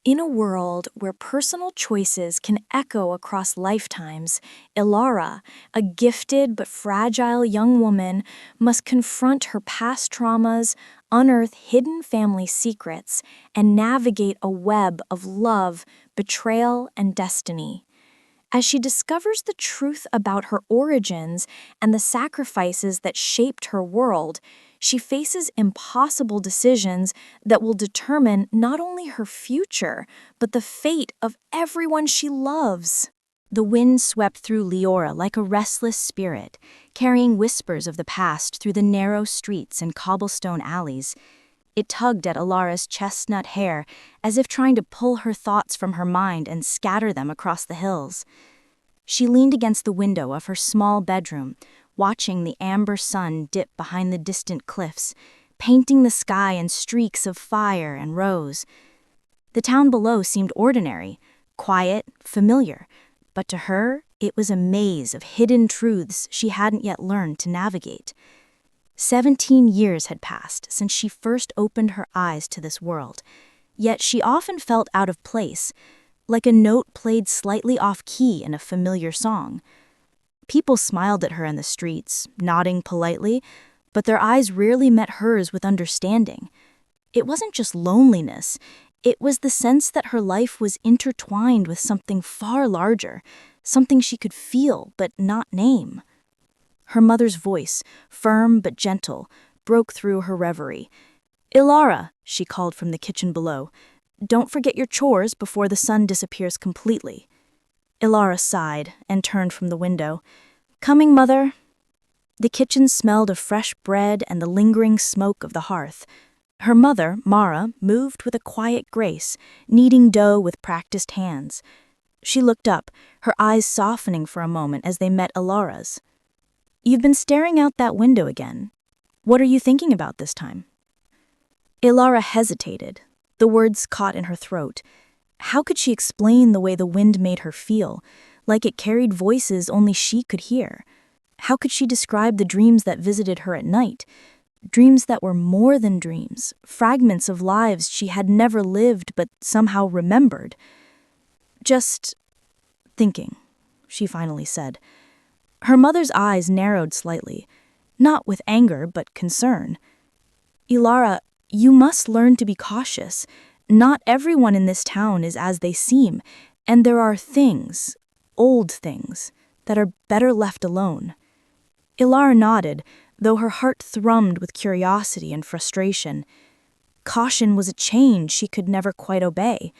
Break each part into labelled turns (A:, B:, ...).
A: In a world where personal choices can echo across lifetimes, Elara, a gifted but fragile young woman, must confront her past traumas, unearth hidden family secrets, and navigate a web of love, betrayal, and destiny. As she discovers the truth about her origins and the sacrifices that shaped her world, she faces impossible decisions that will determine not only her future, but the fate of everyone she loves. The wind swept through Leora like a restless spirit, carrying whispers of the past through the narrow streets and cobblestone alleys. It tugged at Alara's chestnut hair, as if trying to pull her thoughts from her mind and scatter them across the hills. She leaned against the window of her small bedroom, watching the amber sun dip behind the distant cliffs, painting the sky in streaks of fire and rose. The town below seemed ordinary, quiet, familiar, but to her, it was a maze of hidden truths she hadn't yet learned to navigate. 17 years had passed since she first opened her eyes to this world, yet she often felt out of place, like a note played slightly off-key in a familiar song. People smiled at her in the streets, nodding politely, but their eyes rarely met hers with understanding. It wasn't just loneliness, it was the sense that her life was intertwined with something far larger, something she could feel but not name. Her mother's voice, firm but gentle, broke through her reverie. "Elara," she called from the kitchen below, "don't forget your chores before the sun disappears completely." Elara sighed and turned from the window. "Coming, mother." The kitchen smelled of fresh bread and the lingering smoke of the hearth. Her mother, Mara, moved with a quiet grace, kneading dough with practiced hands. She looked up, her eyes softening for a moment as they met Elara's. "You've been staring out that window again. What are you thinking about this time?" Elara hesitated. The words caught in her throat. How could she explain the way the wind made her feel, like it carried voices only she could hear? How could she describe the dreams that visited her at night? Dreams that were more than dreams, fragments of lives she had never lived but somehow remembered. "Just thinking," she finally said. Her mother's eyes narrowed slightly, not with anger but concern. "Elara, you must learn to be cautious. Not everyone in this town is as they seem, and there are things, old things, that are better left alone." Elara nodded, though her heart thrummed with curiosity and frustration. Caution was a chain she could never quite obey.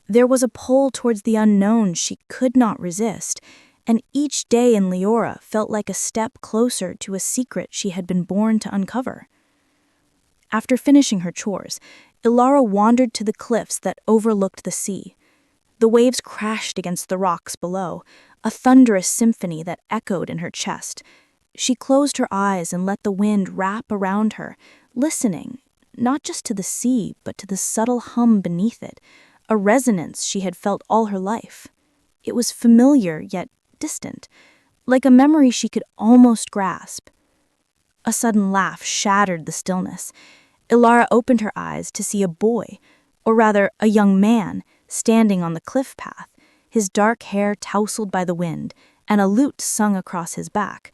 A: There was a pull towards the unknown she could not resist, and each day in Leora felt like a step closer to a secret she had been born to uncover. After finishing her chores, Elara wandered to the cliffs that overlooked the sea. The waves crashed against the rocks below, a thunderous symphony that echoed in her chest. She closed her eyes and let the wind wrap around her, listening, not just to the sea, but to the subtle hum beneath it, a resonance she had felt all her life. It was familiar yet distant, like a memory she could almost grasp. A sudden laugh shattered the stillness. Elara opened her eyes to see a boy, or rather a young man, standing on the cliff path, his dark hair tousled by the wind, and a lute sung across his back.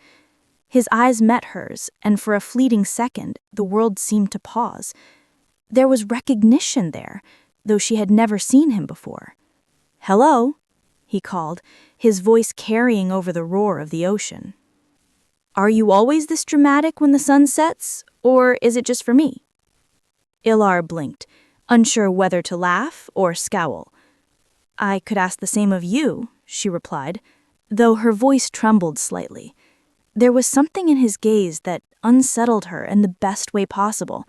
A: His eyes met hers, and for a fleeting second, the world seemed to pause. There was recognition there, though she had never seen him before. "Hello," he called, his voice carrying over the roar of the ocean. "Are you always this dramatic when the sun sets, or is it just for me?" Elara blinked, unsure whether to laugh or scowl. "I could ask the same of you," she replied, though her voice trembled slightly. There was something in his gaze that unsettled her in the best way possible,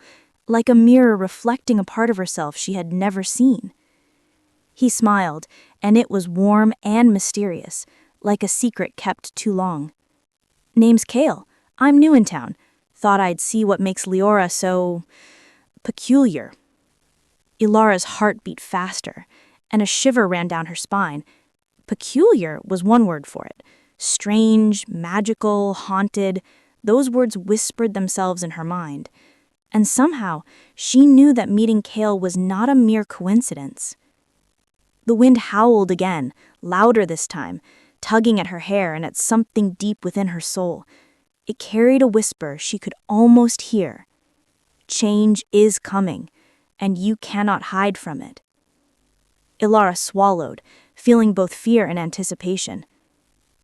A: like a mirror reflecting a part of herself she had never seen. He smiled, and it was warm and mysterious, like a secret kept too long. "Name's Kael. I'm new in town. Thought I'd see what makes Leora so peculiar." Elara's heart beat faster, and a shiver ran down her spine. Peculiar was one word for it. Strange, magical, haunted, those words whispered themselves in her mind. And somehow, she knew that meeting Kael was not a mere coincidence. The wind howled again, louder this time, tugging at her hair and at something deep within her soul. It carried a whisper she could almost hear. Change is coming, and you cannot hide from it. Elara swallowed, feeling both fear and anticipation.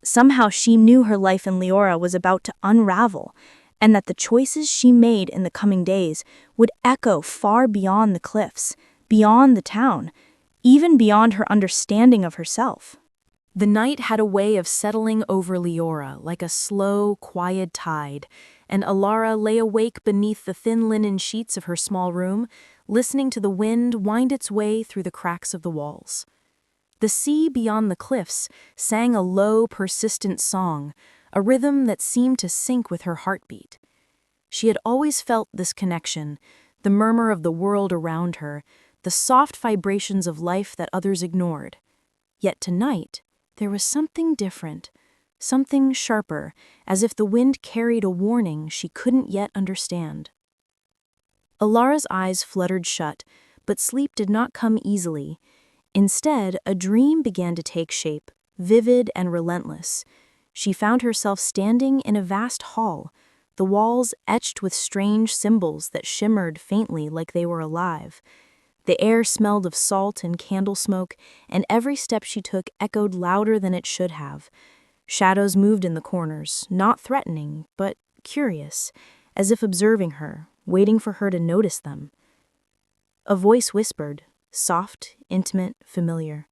A: Somehow she knew her life in Leora was about to unravel, and that the choices she made in the coming days would echo far beyond the cliffs, beyond the town, even beyond her understanding of herself. The night had a way of settling over Leora like a slow, quiet tide, and Elara lay awake beneath the thin linen sheets of her small room, listening to the wind wind its way through the cracks of the walls. The sea beyond the cliffs sang a low, persistent song, a rhythm that seemed to sync with her heartbeat. She had always felt this connection, the murmur of the world around her, the soft vibrations of life that others ignored. Yet tonight, there was something different, something sharper, as if the wind carried a warning she couldn't yet understand. Elara's eyes fluttered shut, but sleep did not come easily. Instead, a dream began to take shape, vivid and relentless. She found herself standing in a vast hall, the walls etched with strange symbols that shimmered faintly like they were alive. The air smelled of salt and candle smoke, and every step she took echoed louder than it should have. Shadows moved in the corners, not threatening, but curious, as if observing her, waiting for her to notice them. A voice whispered, soft, intimate, familiar.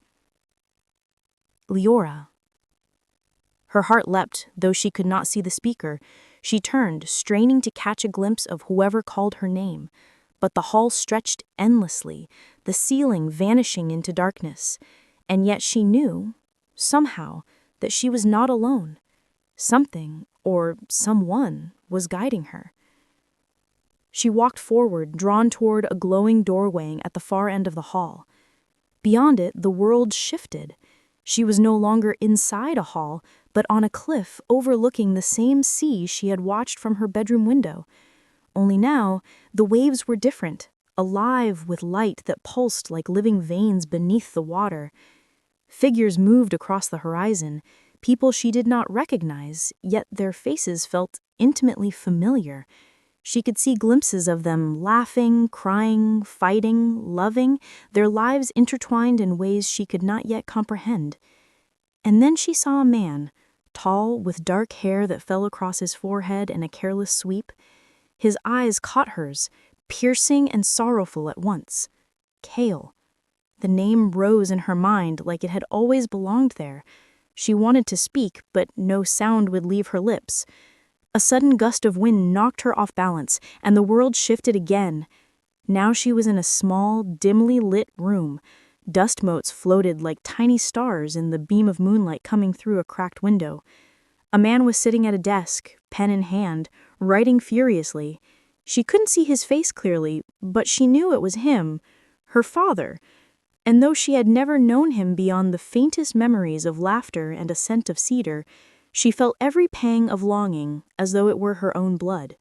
A: Leora. Her heart leapt, though she could not see the speaker. She turned, straining to catch a glimpse of whoever called her name. But the hall stretched endlessly, the ceiling vanishing into darkness. And yet she knew, somehow, that she was not alone. Something, or someone, was guiding her. She walked forward, drawn toward a glowing doorway at the far end of the hall. Beyond it, the world shifted. She was no longer inside a hall, but on a cliff overlooking the same sea she had watched from her bedroom window. Only now, the waves were different, alive with light that pulsed like living veins beneath the water. Figures moved across the horizon, people she did not recognize, yet their faces felt intimately familiar. She could see glimpses of them laughing, crying, fighting, loving, their lives intertwined in ways she could not yet comprehend. And then she saw a man, tall, with dark hair that fell across his forehead in a careless sweep. His eyes caught hers, piercing and sorrowful at once. Kael. The name rose in her mind like it had always belonged there. She wanted to speak, but no sound would leave her lips. A sudden gust of wind knocked her off balance, and the world shifted again. Now she was in a small, dimly lit room. Dust motes floated like tiny stars in the beam of moonlight coming through a cracked window. A man was sitting at a desk, pen in hand, writing furiously. She couldn't see his face clearly, but she knew it was him, her father. And though she had never known him beyond the faintest memories of laughter and a scent of cedar, she felt every pang of longing as though it were her own blood.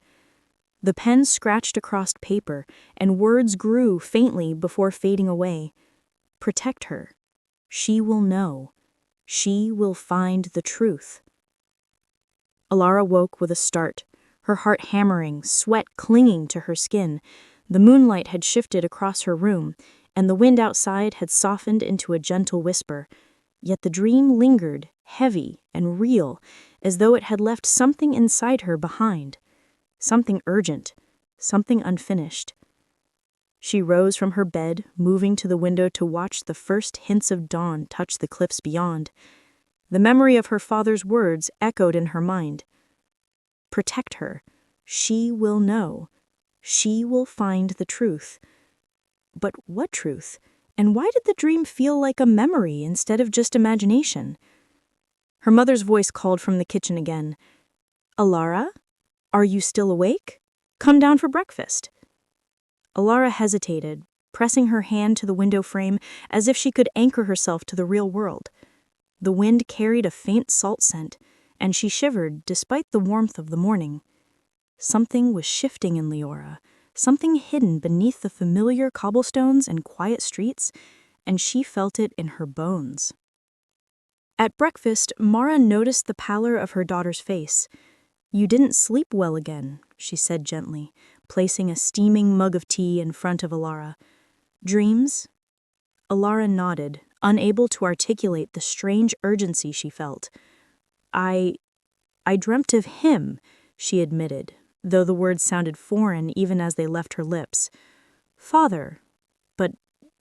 A: The pen scratched across paper, and words grew faintly before fading away. Protect her. She will know. She will find the truth. Elara woke with a start, her heart hammering, sweat clinging to her skin. The moonlight had shifted across her room, and the wind outside had softened into a gentle whisper. Yet the dream lingered, heavy and real, as though it had left something inside her behind. Something urgent, something unfinished. She rose from her bed, moving to the window to watch the first hints of dawn touch the cliffs beyond. The memory of her father's words echoed in her mind. Protect her. She will know. She will find the truth. But what truth? And why did the dream feel like a memory instead of just imagination? Her mother's voice called from the kitchen again. Elara, are you still awake? Come down for breakfast. Elara hesitated, pressing her hand to the window frame as if she could anchor herself to the real world. The wind carried a faint salt scent, and she shivered despite the warmth of the morning. Something was shifting in Leora, something hidden beneath the familiar cobblestones and quiet streets, and she felt it in her bones. At breakfast, Mara noticed the pallor of her daughter's face. "You didn't sleep well again," she said gently, placing a steaming mug of tea in front of Elara. "Dreams?" Elara nodded, unable to articulate the strange urgency she felt. I dreamt of him," she admitted, though the words sounded foreign even as they left her lips. "Father. But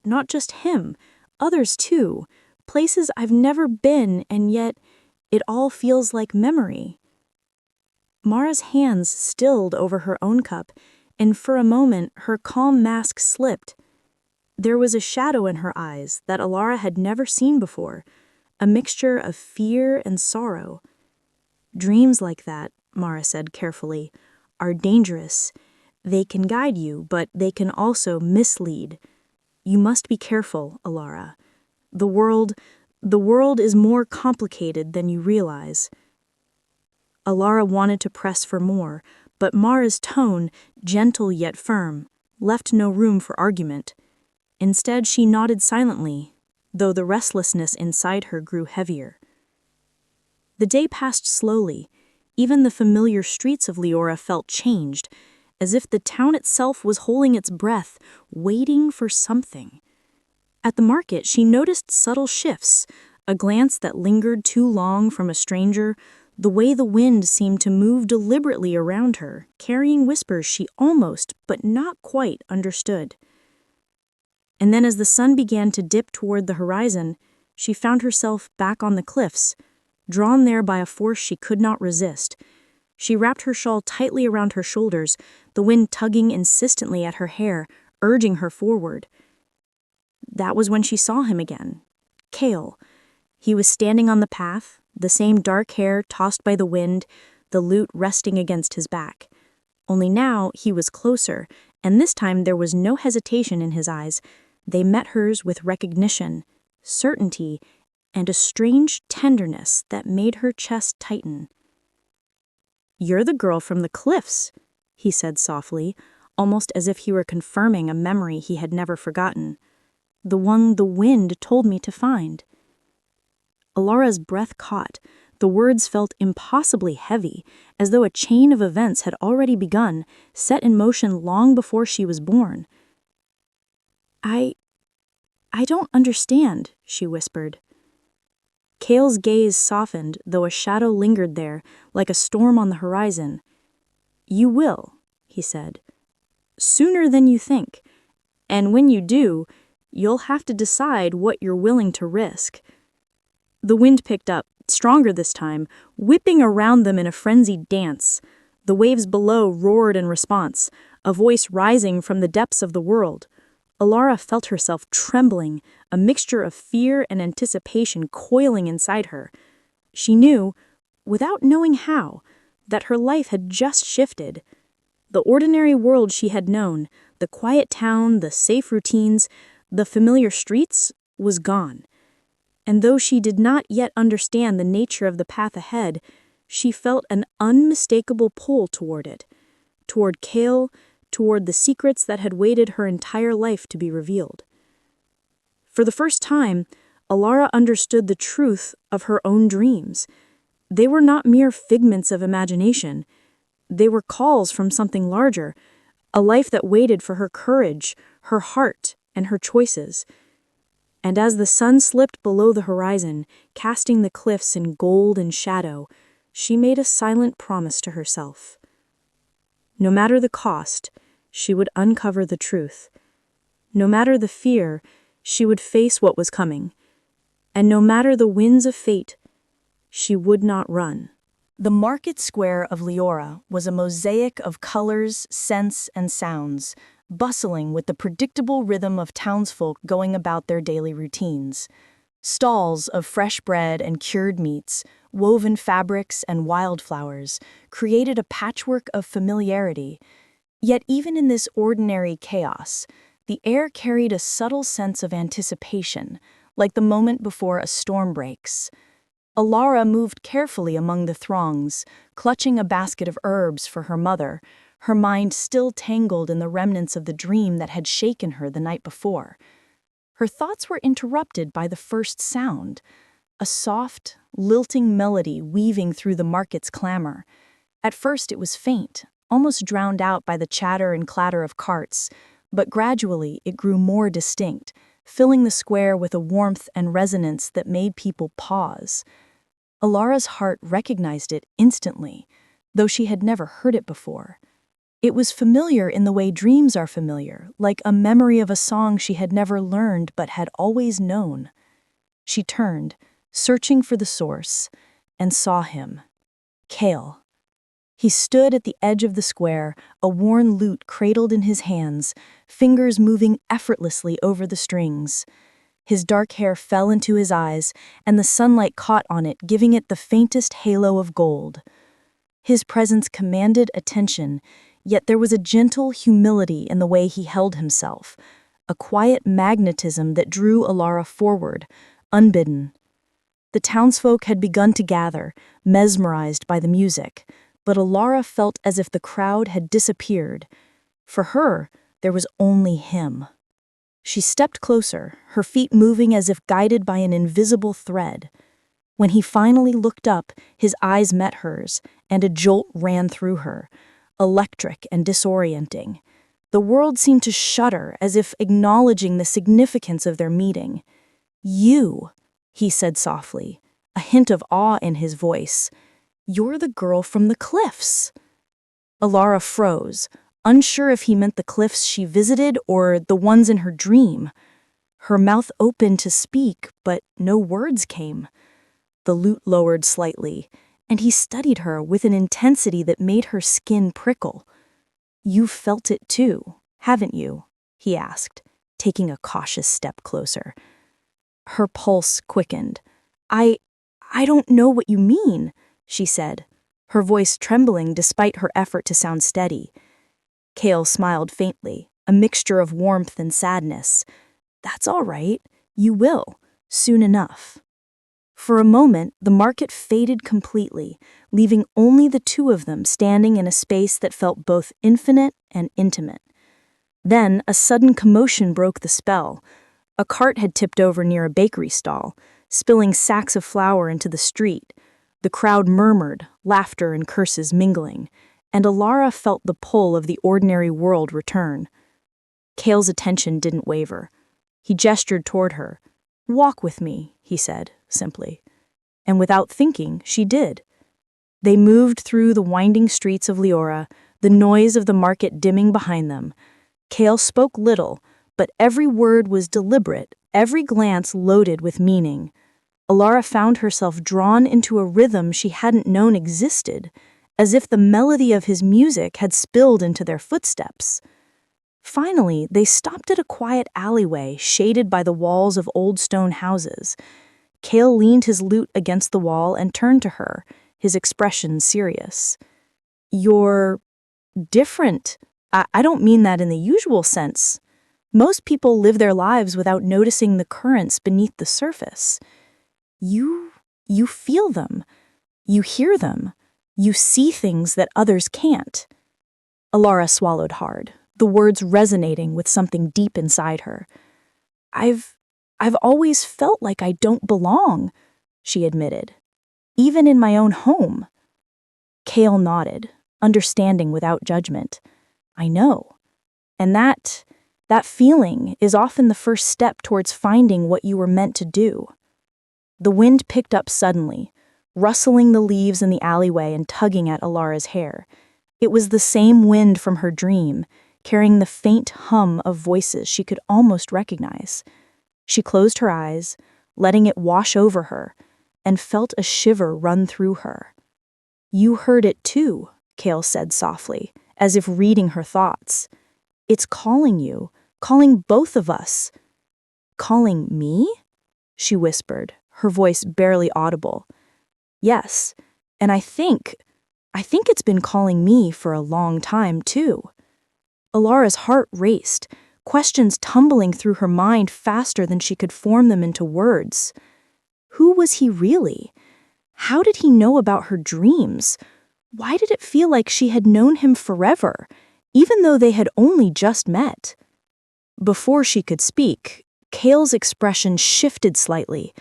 A: not just him, others too, places I've never been, and yet it all feels like memory." Mara's hands stilled over her own cup, and for a moment her calm mask slipped. There was a shadow in her eyes that Elara had never seen before, a mixture of fear and sorrow. "Dreams like that," Mara said carefully, "are dangerous. They can guide you, but they can also mislead. You must be careful, Elara. The world is more complicated than you realize." Elara wanted to press for more, but Mara's tone, gentle yet firm, left no room for argument. Instead, she nodded silently, though the restlessness inside her grew heavier. The day passed slowly. Even the familiar streets of Leora felt changed, as if the town itself was holding its breath, waiting for something. At the market, she noticed subtle shifts, a glance that lingered too long from a stranger, the way the wind seemed to move deliberately around her, carrying whispers she almost, but not quite, understood. And then as the sun began to dip toward the horizon, she found herself back on the cliffs, drawn there by a force she could not resist. She wrapped her shawl tightly around her shoulders, the wind tugging insistently at her hair, urging her forward. That was when she saw him again. Kael. He was standing on the path, the same dark hair tossed by the wind, the lute resting against his back. Only now he was closer, and this time there was no hesitation in his eyes. They met hers with recognition, certainty, and a strange tenderness that made her chest tighten. "You're the girl from the cliffs," he said softly, almost as if he were confirming a memory he had never forgotten. "The one the wind told me to find." Elara's breath caught. The words felt impossibly heavy, as though a chain of events had already begun, set in motion long before she was born. I don't understand," she whispered. Kael's gaze softened, though a shadow lingered there, like a storm on the horizon. "You will," he said. "Sooner than you think. And when you do, you'll have to decide what you're willing to risk." The wind picked up, stronger this time, whipping around them in a frenzied dance. The waves below roared in response, a voice rising from the depths of the world. Elara felt herself trembling, a mixture of fear and anticipation coiling inside her. She knew, without knowing how, that her life had just shifted. The ordinary world she had known, the quiet town, the safe routines, the familiar streets, was gone. And though she did not yet understand the nature of the path ahead, she felt an unmistakable pull toward it, toward Kael, toward the secrets that had waited her entire life to be revealed. For the first time, Elara understood the truth of her own dreams. They were not mere figments of imagination. They were calls from something larger, a life that waited for her courage, her heart, and her choices. And as the sun slipped below the horizon, casting the cliffs in gold and shadow, she made a silent promise to herself. No matter the cost, she would uncover the truth. No matter the fear, she would face what was coming. And no matter the winds of fate, she would not run. The market square of Leora was a mosaic of colors, scents, and sounds, bustling with the predictable rhythm of townsfolk going about their daily routines. Stalls of fresh bread and cured meats, woven fabrics and wildflowers created a patchwork of familiarity. Yet even in this ordinary chaos, the air carried a subtle sense of anticipation, like the moment before a storm breaks. Elara moved carefully among the throngs, clutching a basket of herbs for her mother, her mind still tangled in the remnants of the dream that had shaken her the night before. her thoughts were interrupted by the first sound, a soft, lilting melody weaving through the market's clamor. At first it was faint, almost drowned out by the chatter and clatter of carts, but gradually it grew more distinct, filling the square with a warmth and resonance that made people pause. Elara's heart recognized it instantly, though she had never heard it before. It was familiar in the way dreams are familiar, like a memory of a song she had never learned but had always known. She turned, searching for the source, and saw him. Kael. He stood at the edge of the square, a worn lute cradled in his hands, fingers moving effortlessly over the strings. His dark hair fell into his eyes, and the sunlight caught on it, giving it the faintest halo of gold. His presence commanded attention, yet there was a gentle humility in the way he held himself, a quiet magnetism that drew Elara forward, unbidden. The townsfolk had begun to gather, mesmerized by the music, but Elara felt as if the crowd had disappeared. For her, there was only him. She stepped closer, her feet moving as if guided by an invisible thread. When he finally looked up, his eyes met hers, and a jolt ran through her, electric and disorienting. The world seemed to shudder, as if acknowledging the significance of their meeting. "You," he said softly, a hint of awe in his voice. "You're the girl from the cliffs." Elara froze, unsure if he meant the cliffs she visited or the ones in her dream. Her mouth opened to speak, but no words came. The lute lowered slightly, and he studied her with an intensity that made her skin prickle. "You've felt it too, haven't you?" he asked, taking a cautious step closer. Her pulse quickened. I don't know what you mean," she said, her voice trembling despite her effort to sound steady. Kael smiled faintly, a mixture of warmth and sadness. "That's all right. You will, soon enough." For a moment, the market faded completely, leaving only the two of them standing in a space that felt both infinite and intimate. Then, a sudden commotion broke the spell. A cart had tipped over near a bakery stall, spilling sacks of flour into the street. The crowd murmured, laughter and curses mingling, and Elara felt the pull of the ordinary world return. Kael's attention didn't waver. He gestured toward her. "Walk with me," he said, simply. And without thinking, she did. They moved through the winding streets of Leora, the noise of the market dimming behind them. Kael spoke little, but every word was deliberate, every glance loaded with meaning. Elara found herself drawn into a rhythm she hadn't known existed, as if the melody of his music had spilled into their footsteps. Finally, they stopped at a quiet alleyway shaded by the walls of old stone houses. Kael leaned his lute against the wall and turned to her, his expression serious. "You're different. I don't mean that in the usual sense. Most people live their lives without noticing the currents beneath the surface. You feel them. You hear them. You see things that others can't." Elara swallowed hard, the words resonating with something deep inside her. I've always felt like I don't belong," she admitted. "Even in my own home." Kael nodded, understanding without judgment. "I know. And that feeling is often the first step towards finding what you were meant to do." The wind picked up suddenly, rustling the leaves in the alleyway and tugging at Elara's hair. It was the same wind from her dream, carrying the faint hum of voices she could almost recognize. She closed her eyes, letting it wash over her, and felt a shiver run through her. "You heard it too," Kael said softly, as if reading her thoughts. "It's calling you, calling both of us." "Calling me?" she whispered, her voice barely audible. "Yes, and I think it's been calling me for a long time, too." Elara's heart raced, questions tumbling through her mind faster than she could form them into words. Who was he really? How did he know about her dreams? Why did it feel like she had known him forever, even though they had only just met? Before she could speak, Kael's expression shifted slightly,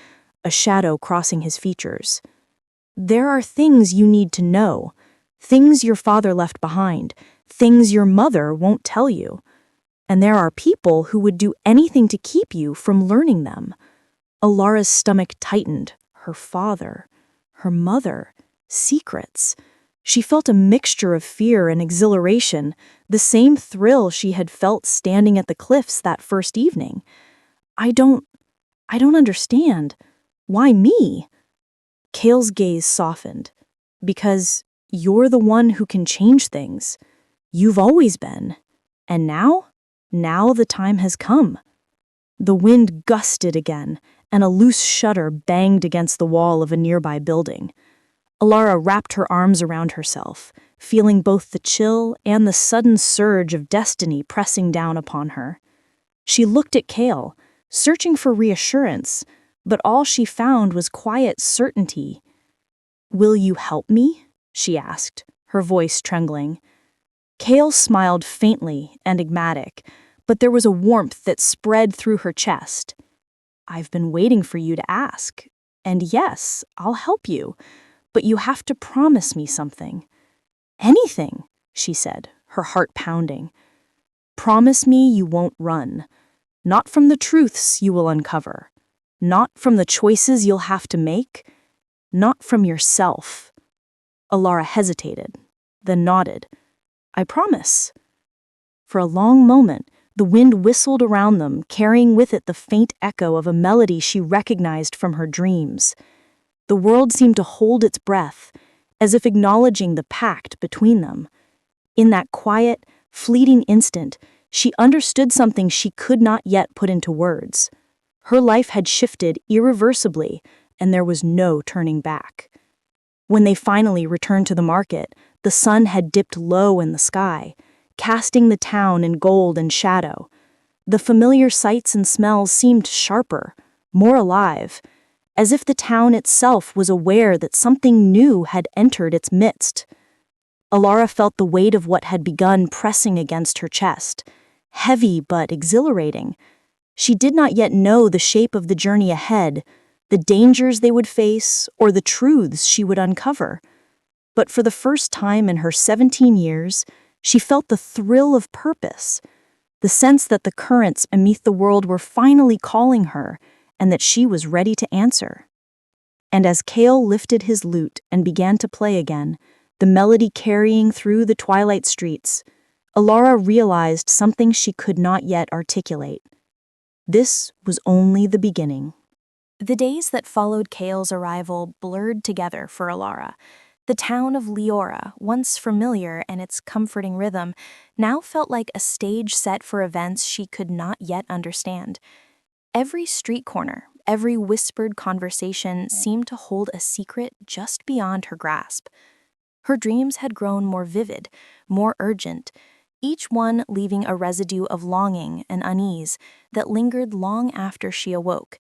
A: a shadow crossing his features. There are things you need to know, things your father left behind, things your mother won't tell you. And there are people who would do anything to keep you from learning them. Elara's stomach tightened. Her father, her mother, secrets. She felt a mixture of fear and exhilaration, the same thrill she had felt standing at the cliffs that first evening. I don't understand. Why me? Kael's gaze softened. Because you're the one who can change things. You've always been. And now? Now the time has come. The wind gusted again, and a loose shutter banged against the wall of a nearby building. Elara wrapped her arms around herself, feeling both the chill and the sudden surge of destiny pressing down upon her. She looked at Kael, searching for reassurance, but all she found was quiet certainty. "Will you help me?" she asked, her voice trembling. Kael smiled faintly, enigmatic, but there was a warmth that spread through her chest. "I've been waiting for you to ask. And yes, I'll help you, but you have to promise me something." "Anything," she said, her heart pounding. "Promise me you won't run. Not from the truths you will uncover. Not from the choices you'll have to make. Not from yourself." Elara hesitated, then nodded. "I promise." For a long moment, the wind whistled around them, carrying with it the faint echo of a melody she recognized from her dreams. The world seemed to hold its breath, as if acknowledging the pact between them. In that quiet, fleeting instant, she understood something she could not yet put into words. Her life had shifted irreversibly, and there was no turning back. When they finally returned to the market, the sun had dipped low in the sky, casting the town in gold and shadow. The familiar sights and smells seemed sharper, more alive, as if the town itself was aware that something new had entered its midst. Elara felt the weight of what had begun pressing against her chest, heavy but exhilarating. She did not yet know the shape of the journey ahead, the dangers they would face, or the truths she would uncover. But for the first time in her 17 years, she felt the thrill of purpose, the sense that the currents beneath the world were finally calling her, and that she was ready to answer. And as Kael lifted his lute and began to play again, the melody carrying through the twilight streets, Elara realized something she could not yet articulate. This was only the beginning. The days that followed Kael's arrival blurred together for Elara. The town of Leora, once familiar and its comforting rhythm, now felt like a stage set for events she could not yet understand. Every street corner, every whispered conversation seemed to hold a secret just beyond her grasp. Her dreams had grown more vivid, more urgent, each one leaving a residue of longing and unease that lingered long after she awoke.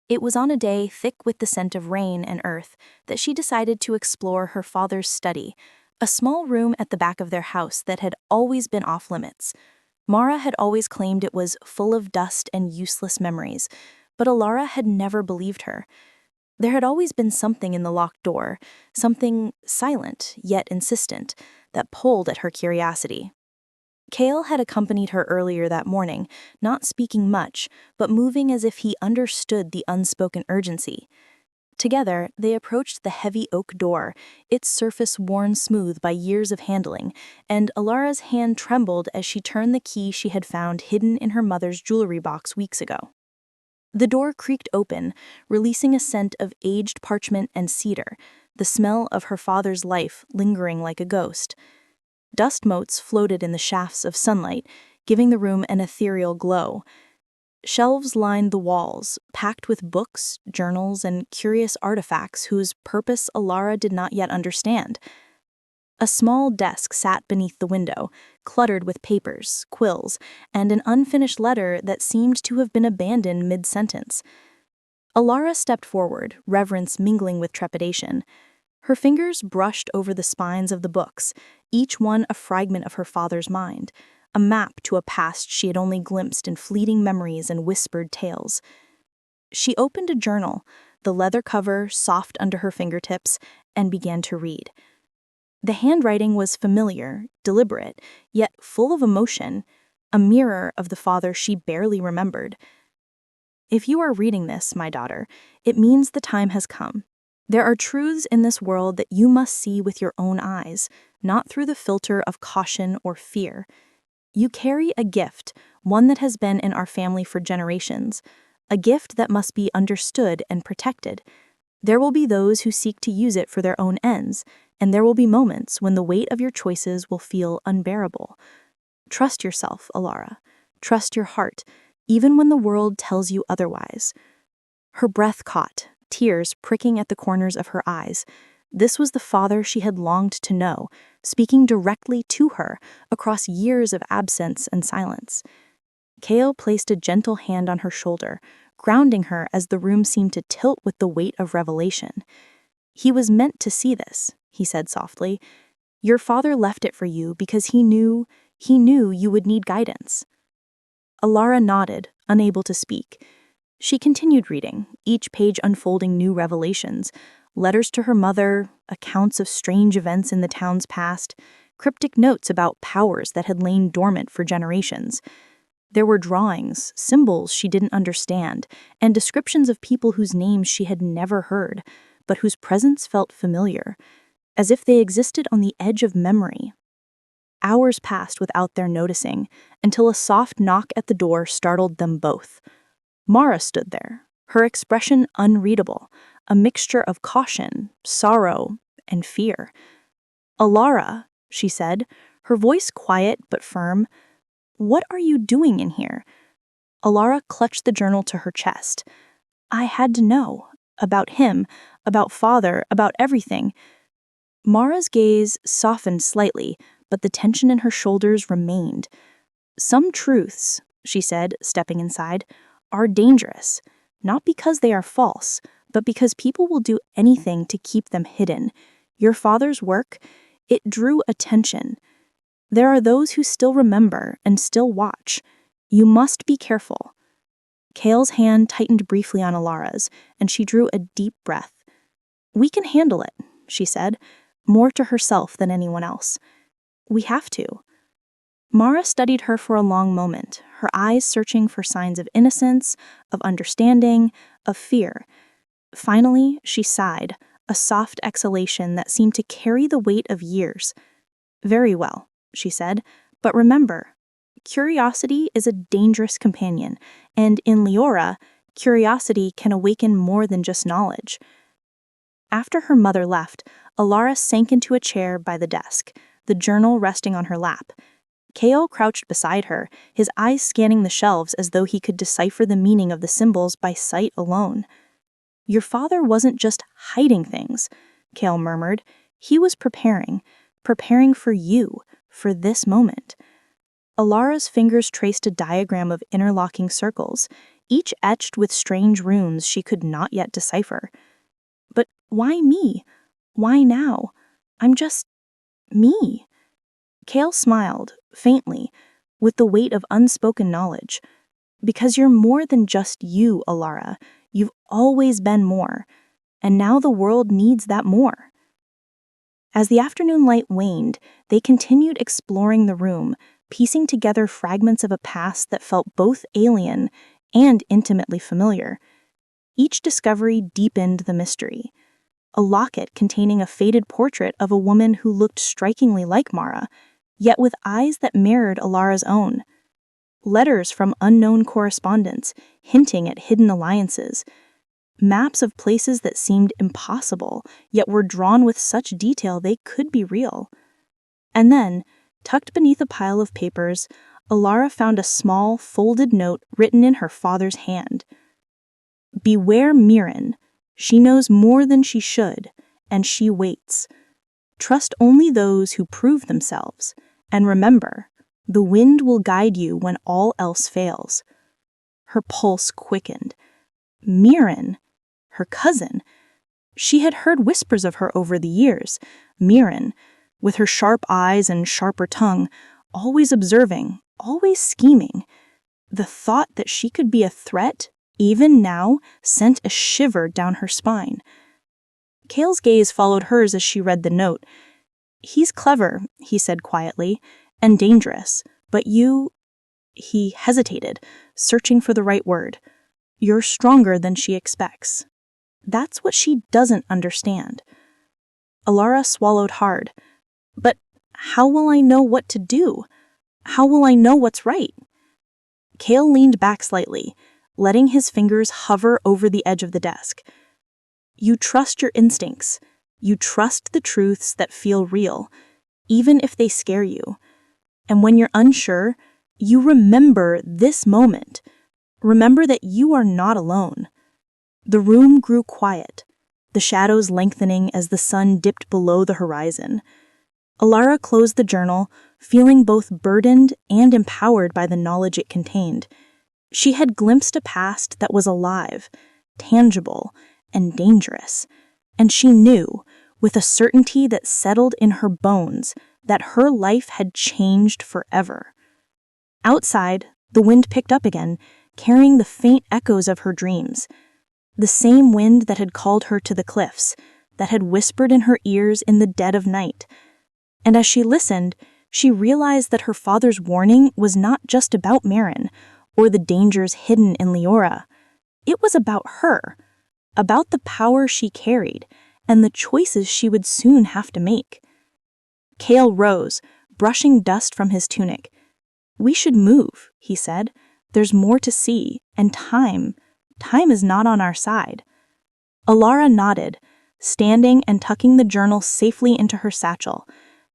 A: It was on a day thick with the scent of rain and earth that she decided to explore her father's study, a small room at the back of their house that had always been off-limits. Mara had always claimed it was full of dust and useless memories, but Elara had never believed her. There had always been something in the locked door, something silent yet insistent, that pulled at her curiosity. Kael had accompanied her earlier that morning, not speaking much, but moving as if he understood the unspoken urgency. Together, they approached the heavy oak door, its surface worn smooth by years of handling, and Elara's hand trembled as she turned the key she had found hidden in her mother's jewelry box weeks ago. The door creaked open, releasing a scent of aged parchment and cedar, the smell of her father's life lingering like a ghost. Dust motes floated in the shafts of sunlight, giving the room an ethereal glow. Shelves lined the walls, packed with books, journals, and curious artifacts whose purpose Elara did not yet understand. A small desk sat beneath the window, cluttered with papers, quills, and an unfinished letter that seemed to have been abandoned mid-sentence. Elara stepped forward, reverence mingling with trepidation. Her fingers brushed over the spines of the books, each one a fragment of her father's mind, a map to a past she had only glimpsed in fleeting memories and whispered tales. She opened a journal, the leather cover soft under her fingertips, and began to read. The handwriting was familiar, deliberate, yet full of emotion, a mirror of the father she barely remembered. If you are reading this, my daughter, it means the time has come. There are truths in this world that you must see with your own eyes, not through the filter of caution or fear. You carry a gift, one that has been in our family for generations, a gift that must be understood and protected. There will be those who seek to use it for their own ends, and there will be moments when the weight of your choices will feel unbearable. Trust yourself, Elara. Trust your heart, even when the world tells you otherwise. Her breath caught, tears pricking at the corners of her eyes. This was the father she had longed to know, speaking directly to her across years of absence and silence. Kael placed a gentle hand on her shoulder, grounding her as the room seemed to tilt with the weight of revelation. "He was meant to see this," he said softly. "Your father left it for you because he knew you would need guidance." Elara nodded, unable to speak. She continued reading, each page unfolding new revelations, letters to her mother, accounts of strange events in the town's past, cryptic notes about powers that had lain dormant for generations. There were drawings, symbols she didn't understand, and descriptions of people whose names she had never heard, but whose presence felt familiar, as if they existed on the edge of memory. Hours passed without their noticing, until a soft knock at the door startled them both. Mara stood there, her expression unreadable, a mixture of caution, sorrow, and fear. "Elara," she said, her voice quiet but firm, "what are you doing in here?" Elara clutched the journal to her chest. "I had to know. About him, about father, about everything." Mara's gaze softened slightly, but the tension in her shoulders remained. "Some truths," she said, stepping inside, "are dangerous, not because they are false, but because people will do anything to keep them hidden. Your father's work, it drew attention. There are those who still remember and still watch. You must be careful." Kael's hand tightened briefly on Elara's, and she drew a deep breath. "We can handle it," she said, more to herself than anyone else. "We have to." Mara studied her for a long moment, her eyes searching for signs of innocence, of understanding, of fear. Finally, she sighed, a soft exhalation that seemed to carry the weight of years. "Very well," she said, "but remember, curiosity is a dangerous companion, and in Leora, curiosity can awaken more than just knowledge." After her mother left, Elara sank into a chair by the desk, the journal resting on her lap. Kael crouched beside her, his eyes scanning the shelves as though he could decipher the meaning of the symbols by sight alone. "Your father wasn't just hiding things," Kael murmured. "He was preparing for you, for this moment." Elara's fingers traced a diagram of interlocking circles, each etched with strange runes she could not yet decipher. "But why me? Why now? I'm just me." Kael smiled, faintly, with the weight of unspoken knowledge. "Because you're more than just you, Elara. You've always been more, and now the world needs that more." As the afternoon light waned, they continued exploring the room, piecing together fragments of a past that felt both alien and intimately familiar. Each discovery deepened the mystery. A locket containing a faded portrait of a woman who looked strikingly like Mara, yet with eyes that mirrored Elara's own. Letters from unknown correspondents, hinting at hidden alliances. Maps of places that seemed impossible, yet were drawn with such detail they could be real. And then, tucked beneath a pile of papers, Elara found a small, folded note written in her father's hand. "Beware Miren. She knows more than she should, and she waits. Trust only those who prove themselves, and remember, the wind will guide you when all else fails." Her pulse quickened. Miren, her cousin. She had heard whispers of her over the years. Miren, with her sharp eyes and sharper tongue,
B: always observing, always scheming. The thought that she could be a threat, even now, sent a shiver down her spine. Kael's gaze followed hers as she read the note. "He's clever," he said quietly, "and dangerous, but you—" He hesitated, searching for the right word. "You're stronger than she expects. That's what she doesn't understand." Elara swallowed hard. "But how will I know what to do? How will I know what's right?" Kael leaned back slightly, letting his fingers hover over the edge of the desk. "You trust your instincts. You trust the truths that feel real, even if they scare you. And when you're unsure, you remember this moment. Remember that you are not alone." The room grew quiet, the shadows lengthening as the sun dipped below the horizon. Elara closed the journal, feeling both burdened and empowered by the knowledge it contained. She had glimpsed a past that was alive, tangible, and dangerous, and she knew, with a certainty that settled in her bones, that her life had changed forever. Outside, the wind picked up again, carrying the faint echoes of her dreams. The same wind that had called her to the cliffs, that had whispered in her ears in the dead of night. And as she listened, she realized that her father's warning was not just about Miren, or the dangers hidden in Elara. It was about her, about the power she carried, and the choices she would soon have to make. Kael rose, brushing dust from his tunic. "We should move," he said. "There's more to see, and time is not on our side." Elara nodded, standing and tucking the journal safely into her satchel.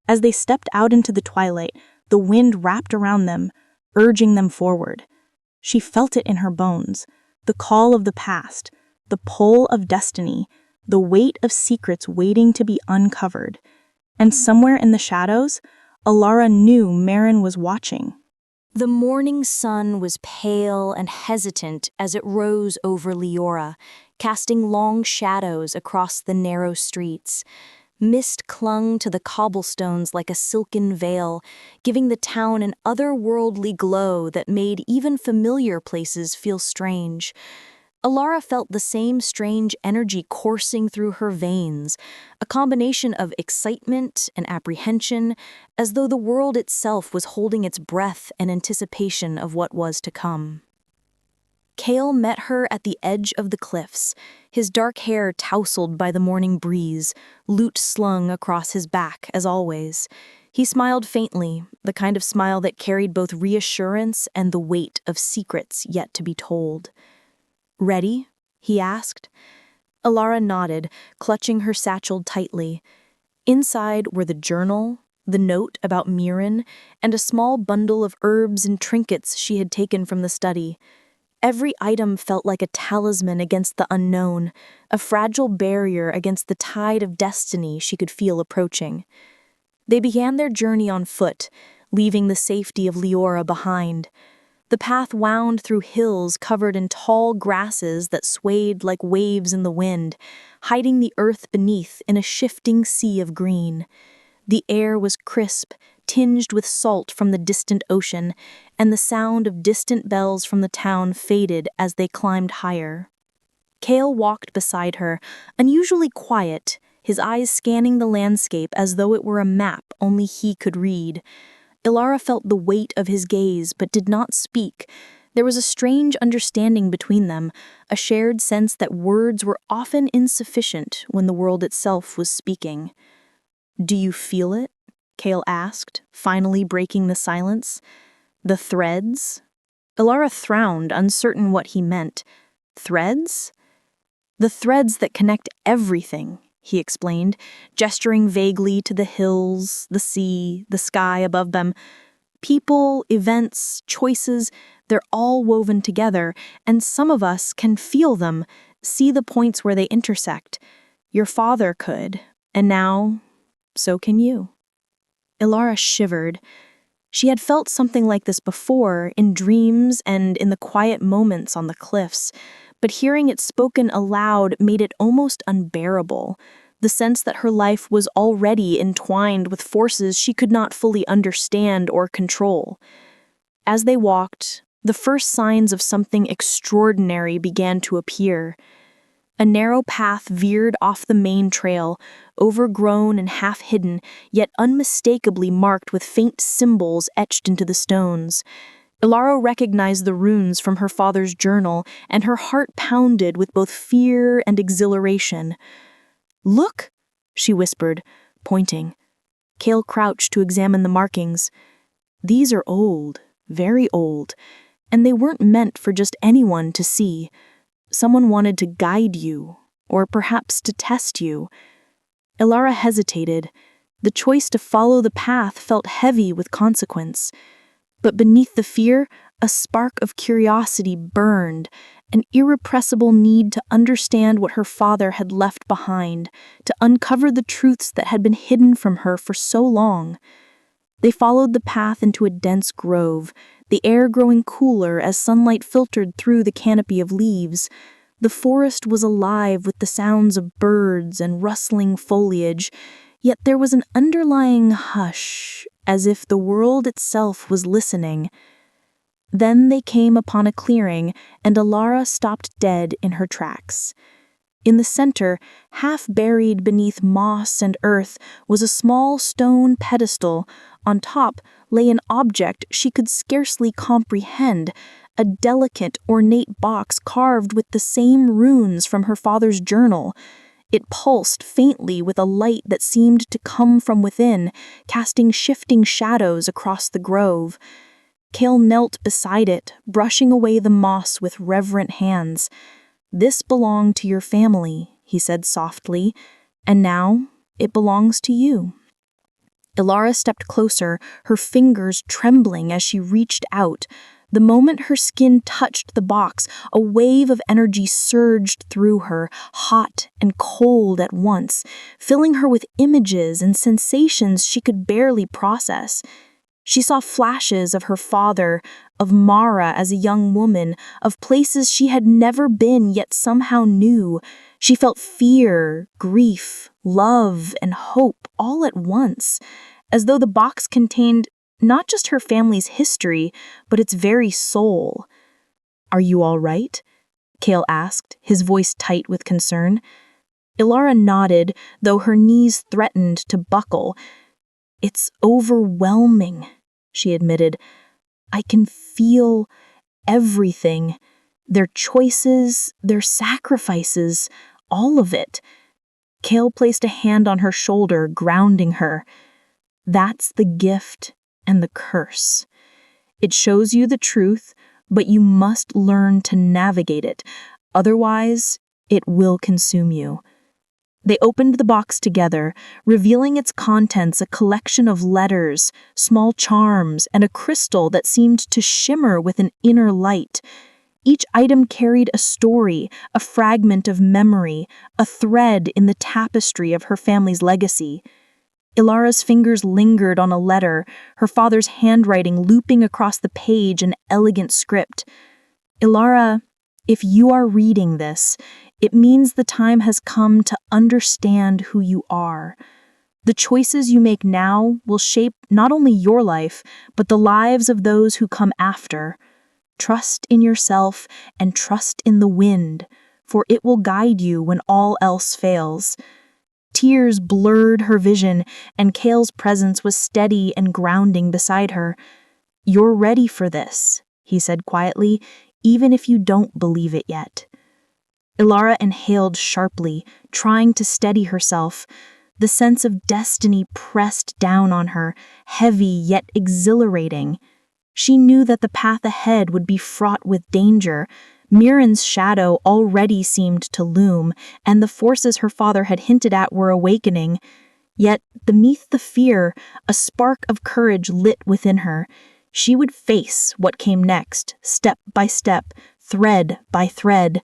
B: As they stepped out into the twilight, the wind wrapped around them, urging them forward. She felt it in her bones, the call of the past, the pull of destiny, the weight of secrets waiting to be uncovered. And somewhere in the shadows, Elara knew Miren was watching.
A: The morning sun was pale and hesitant as it rose over Elara, casting long shadows across the narrow streets. Mist clung to the cobblestones like a silken veil, giving the town an otherworldly glow that made even familiar places feel strange. Elara felt the same strange energy coursing through her veins, a combination of excitement and apprehension, as though the world itself was holding its breath in anticipation of what was to come. Kael met her at the edge of the cliffs, his dark hair tousled by the morning breeze, lute slung across his back as always. He smiled faintly, the kind of smile that carried both reassurance and the weight of secrets yet to be told. "Ready?" he asked. Elara nodded, clutching her satchel tightly. Inside were the journal, the note about Miren, and a small bundle of herbs and trinkets she had taken from the study. Every item felt like a talisman against the unknown, a fragile barrier against the tide of destiny she could feel approaching. They began their journey on foot, leaving the safety of Elara behind. The path wound through hills covered in tall grasses that swayed like waves in the wind, hiding the earth beneath in a shifting sea of green. The air was crisp, tinged with salt from the distant ocean, and the sound of distant bells from the town faded as they climbed higher. Kael walked beside her, unusually quiet, his eyes scanning the landscape as though it were a map only he could read. Elara felt the weight of his gaze but did not speak. There was a strange understanding between them, a shared sense that words were often insufficient when the world itself was speaking. "Do you feel it?" Kael asked, finally breaking the silence. "The threads?" Elara frowned, uncertain what he meant. "Threads?" "The threads that connect everything," he explained, gesturing vaguely to the hills, the sea, the sky above them. "People, events, choices, they're all woven together, and some of us can feel them, see the points where they intersect. Your father could, and now, so can you." Elara shivered. She had felt something like this before, in dreams and in the quiet moments on the cliffs, but hearing it spoken aloud made it almost unbearable.
B: the sense that her life was already entwined with forces she could not fully understand or control. As they walked, the first signs of something extraordinary began to appear. A narrow path veered off the main trail, overgrown and half-hidden, yet unmistakably marked with faint symbols etched into the stones. Elara recognized the runes from her father's journal, and her heart pounded with both fear and exhilaration. "Look," she whispered, pointing. Kael crouched to examine the markings. "These are old, very old, and they weren't meant for just anyone to see. Someone wanted to guide you, or perhaps to test you." Elara hesitated. The choice to follow the path felt heavy with consequence. But beneath the fear, a spark of curiosity burned, an irrepressible need to understand what her father had left behind, to uncover the truths that had been hidden from her for so long. They followed the path into a dense grove, the air growing cooler as sunlight filtered through the canopy of leaves. The forest was alive with the sounds of birds and rustling foliage, yet there was an underlying hush, as if the world itself was listening. Then they came upon a clearing, and Elara stopped dead in her tracks. In the center, half buried beneath moss and earth, was a small stone pedestal. On top lay an object she could scarcely comprehend, a delicate, ornate box carved with the same runes from her father's journal. It pulsed faintly with a light that seemed to come from within, casting shifting shadows across the grove. Kael knelt beside it, brushing away the moss with reverent hands. "This belonged to your family," he said softly, "and now it belongs to you." Elara stepped closer, her fingers trembling as she reached out. The moment her skin touched the box, a wave of energy surged through her, hot and cold at once, filling her with images and sensations she could barely process. She saw flashes of her father, of Mara as a young woman, of places she had never been yet somehow knew. She felt fear, grief, love, and hope all at once, as though the box contained not just her family's history, but its very soul. "Are you all right?" Kael asked, his voice tight with concern. Elara nodded, though her knees threatened to buckle. "It's overwhelming," she admitted. "I can feel everything. Their choices, their sacrifices, all of it." Kael placed a hand on her shoulder, grounding her. "That's the gift and the curse. It shows you the truth, but you must learn to navigate it. Otherwise, it will consume you." They opened the box together, revealing its contents a collection of letters, small charms, and a crystal that seemed to shimmer with an inner light. Each item carried a story, a fragment of memory, a thread in the tapestry of her family's legacy. Ilara's fingers lingered on a letter, her father's handwriting looping across the page in elegant script. "Elara, if you are reading this, it means the time has come to understand who you are. The choices you make now will shape not only your life, but the lives of those who come after. Trust in yourself and trust in the wind, for it will guide you when all else fails." Tears blurred her vision, and Kael's presence was steady and grounding beside her. "You're ready for this," he said quietly, "even if you don't believe it yet." Elara inhaled sharply, trying to steady herself. The sense of destiny pressed down on her, heavy yet exhilarating. She knew that the path ahead would be fraught with danger. Miren's shadow already seemed to loom, and the forces her father had hinted at were awakening. Yet, beneath the fear, a spark of courage lit within her. She would face what came next, step by step, thread by thread.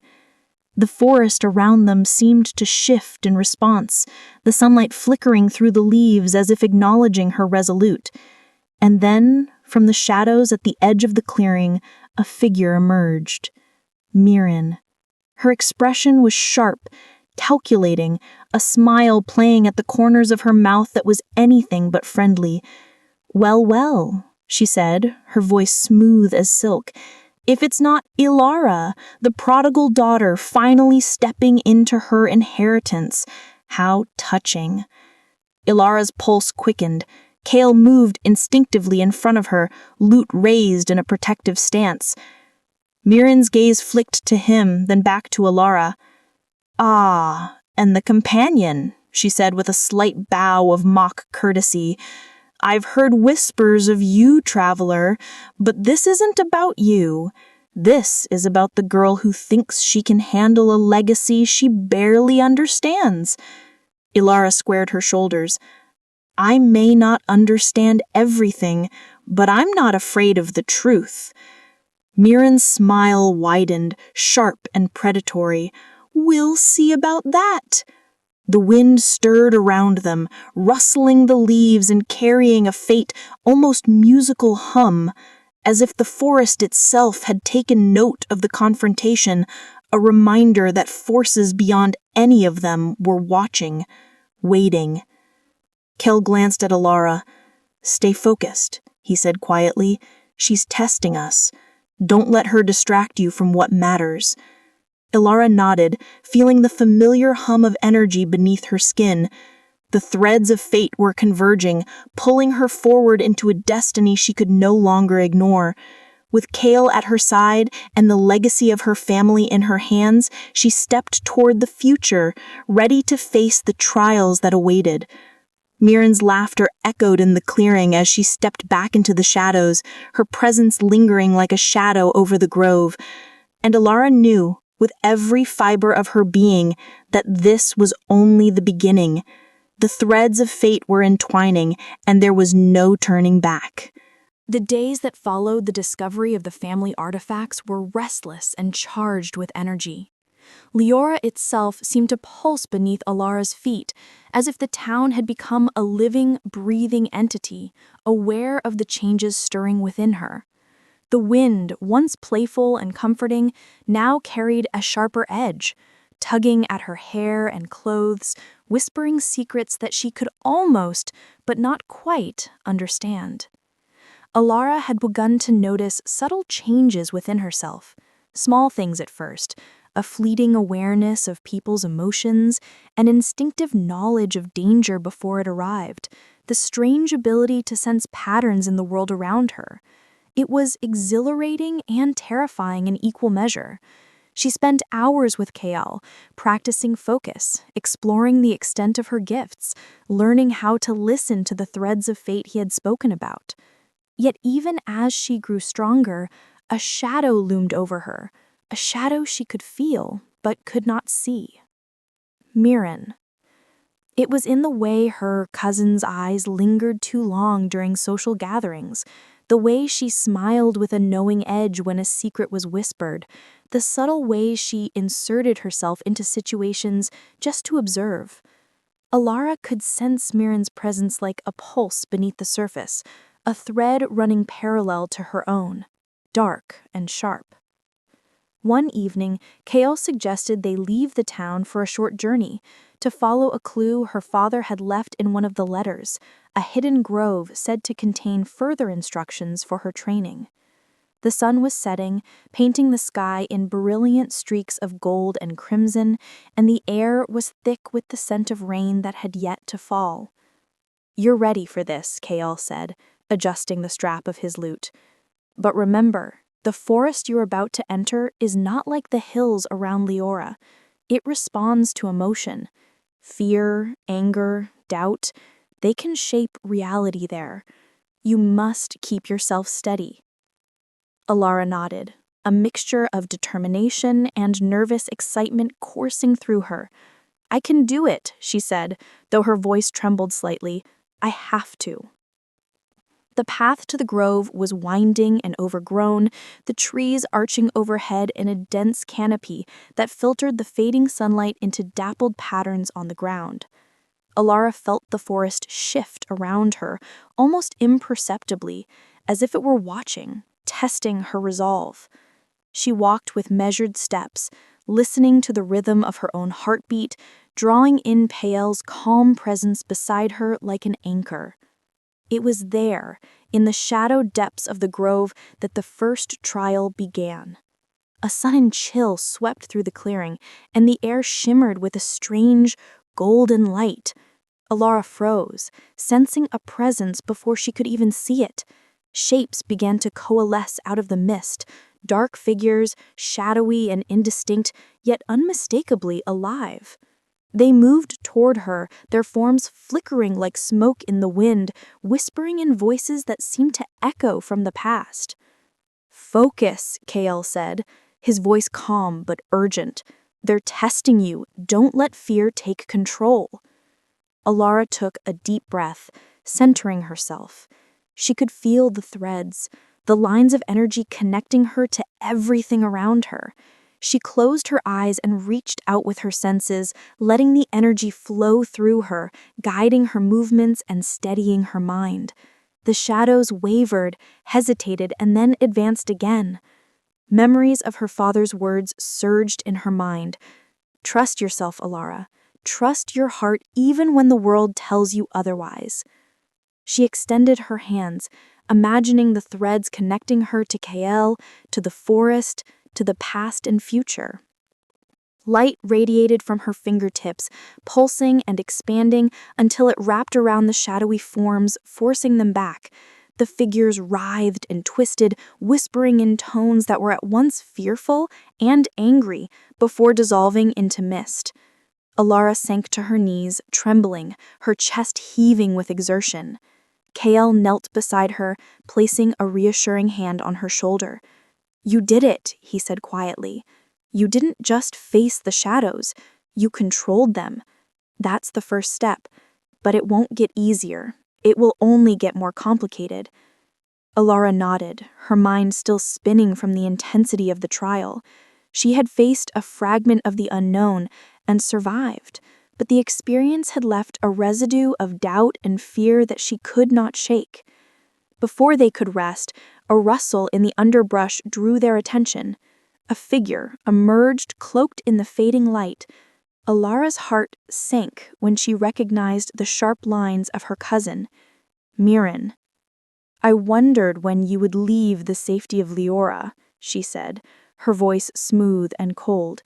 B: The forest around them seemed to shift in response, the sunlight flickering through the leaves as if acknowledging her resolute. And then, from the shadows at the edge of the clearing, a figure emerged. Miren. Her expression was sharp, calculating, a smile playing at the corners of her mouth that was anything but friendly. "Well, well," she said, her voice smooth as silk. "If it's not Elara, the prodigal daughter finally stepping into her inheritance. How touching." Ilara's pulse quickened. Kael moved instinctively in front of her, lute raised in a protective stance. Miren's gaze flicked to him, then back to Elara. "Ah, and the companion," she said with a slight bow of mock courtesy. "I've heard whispers of you, traveler, but this isn't about you. This is about the girl who thinks she can handle a legacy she barely understands." Elara squared her shoulders. "I may not understand everything, but I'm not afraid of the truth." Miren's smile widened, sharp and predatory. "We'll see about that." The wind stirred around them, rustling the leaves and carrying a faint, almost musical hum, as if the forest itself had taken note of the confrontation, a reminder that forces beyond any of them were watching, waiting. Kael glanced at Elara. "Stay focused," he said quietly. "She's testing us. Don't let her distract you from what matters." Elara nodded, feeling the familiar hum of energy beneath her skin. The threads of fate were converging, pulling her forward into a destiny she could no longer ignore. With Kael at her side and the legacy of her family in her hands, she stepped toward the future, ready to face the trials that awaited. Miren's laughter echoed in the clearing as she stepped back into the shadows, her presence lingering like a shadow over the grove. And Elara knew, with every fiber of her being, that this was only the beginning. The threads of fate were entwining, and there was no turning back.
A: The days that followed the discovery of the family artifacts were restless and charged with energy. Leora itself seemed to pulse beneath Elara's feet, as if the town had become a living, breathing entity, aware of the changes stirring within her. The wind, once playful and comforting, now carried a sharper edge, tugging at her hair and clothes, whispering secrets that she could almost, but not quite, understand. Elara had begun to notice subtle changes within herself, small things at first, a fleeting awareness of people's emotions, an instinctive knowledge of danger before it arrived, the strange ability to sense patterns in the world around her. It was exhilarating and terrifying in equal measure. She spent hours with Kael, practicing focus, exploring the extent of her gifts, learning how to listen to the threads of fate he had spoken about. Yet even as she grew stronger, a shadow loomed over her, a shadow she could feel but could not see. Miren. It was in the way her cousin's eyes lingered too long during social gatherings, the way she smiled with a knowing edge when a secret was whispered, the subtle ways she inserted herself into situations just to observe. Elara could sense Miren's presence like a pulse beneath the surface, a thread running parallel to her own, dark and sharp. One evening, Kael suggested they leave the town for a short journey, to follow a clue her father had left in one of the letters, a hidden grove said to contain further instructions for her training. The sun was setting, painting the sky in brilliant streaks of gold and crimson, and the air was thick with the scent of rain that had yet to fall. "You're ready for this," Kael said, adjusting the strap of his lute. "But remember, the forest you're about to enter is not like the hills around Leora. It responds to emotion. Fear, anger, doubt, they can shape reality there. You must keep yourself steady." Elara nodded, a mixture of determination and nervous excitement coursing through her. "I can do it," she said, though her voice trembled slightly. "I have to." The path to the grove was winding and overgrown, the trees arching overhead in a dense canopy that filtered the fading sunlight into dappled patterns on the ground. Elara felt the forest shift around her, almost imperceptibly, as if it were watching, testing her resolve. She walked with measured steps, listening to the rhythm of her own heartbeat, drawing in Kael's calm presence beside her like an anchor. It was there, in the shadowed depths of the grove, that the first trial began. A sudden chill swept through the clearing, and the air shimmered with a strange, golden light. Elara froze, sensing a presence before she could even see it. Shapes began to coalesce out of the mist, dark figures, shadowy and indistinct, yet unmistakably alive. They moved toward her, their forms flickering like smoke in the wind, whispering in voices that seemed to echo from the past. "Focus," Kael said, his voice calm but urgent. "They're testing you. Don't let fear take control." Elara took a deep breath, centering herself. She could feel the threads, the lines of energy connecting her to everything around her. She closed her eyes and reached out with her senses, letting the energy flow through her, guiding her movements and steadying her mind. The shadows wavered, hesitated, and then advanced again. Memories of her father's words surged in her mind. "Trust yourself, Elara. Trust your heart even when the world tells you otherwise." She extended her hands, imagining the threads connecting her to Kael, to the forest, to the past and future. Light radiated from her fingertips, pulsing and expanding until it wrapped around the shadowy forms, forcing them back. The figures writhed and twisted, whispering in tones that were at once fearful and angry before dissolving into mist. Elara sank to her knees, trembling, her chest heaving with exertion. Kael knelt beside her, placing a reassuring hand on her shoulder. "You did it," he said quietly. "You didn't just face the shadows, you controlled them. That's the first step, but it won't get easier. It will only get more complicated." Elara nodded, her mind still spinning from the intensity of the trial. She had faced a fragment of the unknown and survived, but the experience had left a residue of doubt and fear that she could not shake. Before they could rest, a rustle in the underbrush drew their attention. A figure emerged, cloaked in the fading light. Elara's heart sank when she recognized the sharp lines of her cousin, Miren. "I wondered when you would leave the safety of Leora," she said, her voice smooth and cold.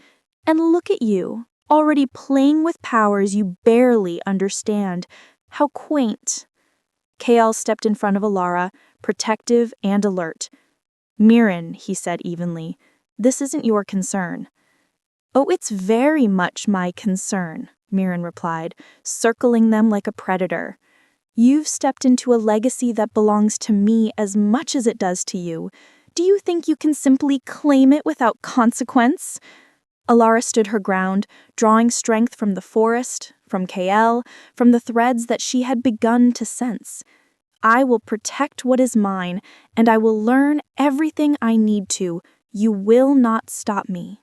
A: "And look at you, already playing with powers you barely understand. How quaint." Kael stepped in front of Elara, protective and alert. "Miren," he said evenly, "this isn't your concern." "Oh, it's very much my concern," Miren replied, circling them like a predator. "You've stepped into a legacy that belongs to me as much as it does to you. Do you think you can simply claim it without consequence?" Elara stood her ground, drawing strength from the forest, from Kael, from the threads that she had begun to sense. "I will protect what is mine, and I will learn everything I need to. You will not stop me."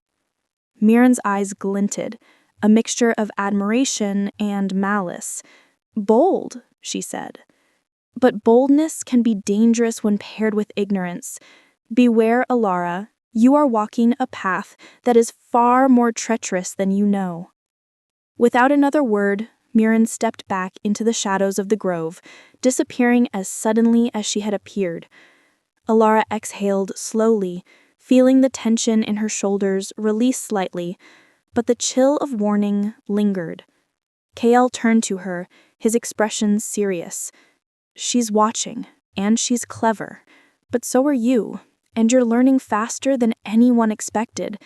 A: Miren's eyes glinted, a mixture of admiration and malice. "Bold," she said. "But boldness can be dangerous when paired with ignorance. Beware, Elara. You are walking a path that is far more treacherous than you know." Without another word, Miren stepped back into the shadows of the grove, disappearing as suddenly as she had appeared. Elara exhaled slowly, feeling the tension in her shoulders release slightly, but the chill of warning lingered. Kael turned to her, his expression serious. "She's watching, and she's clever, but so are you. And you're learning faster than anyone expected.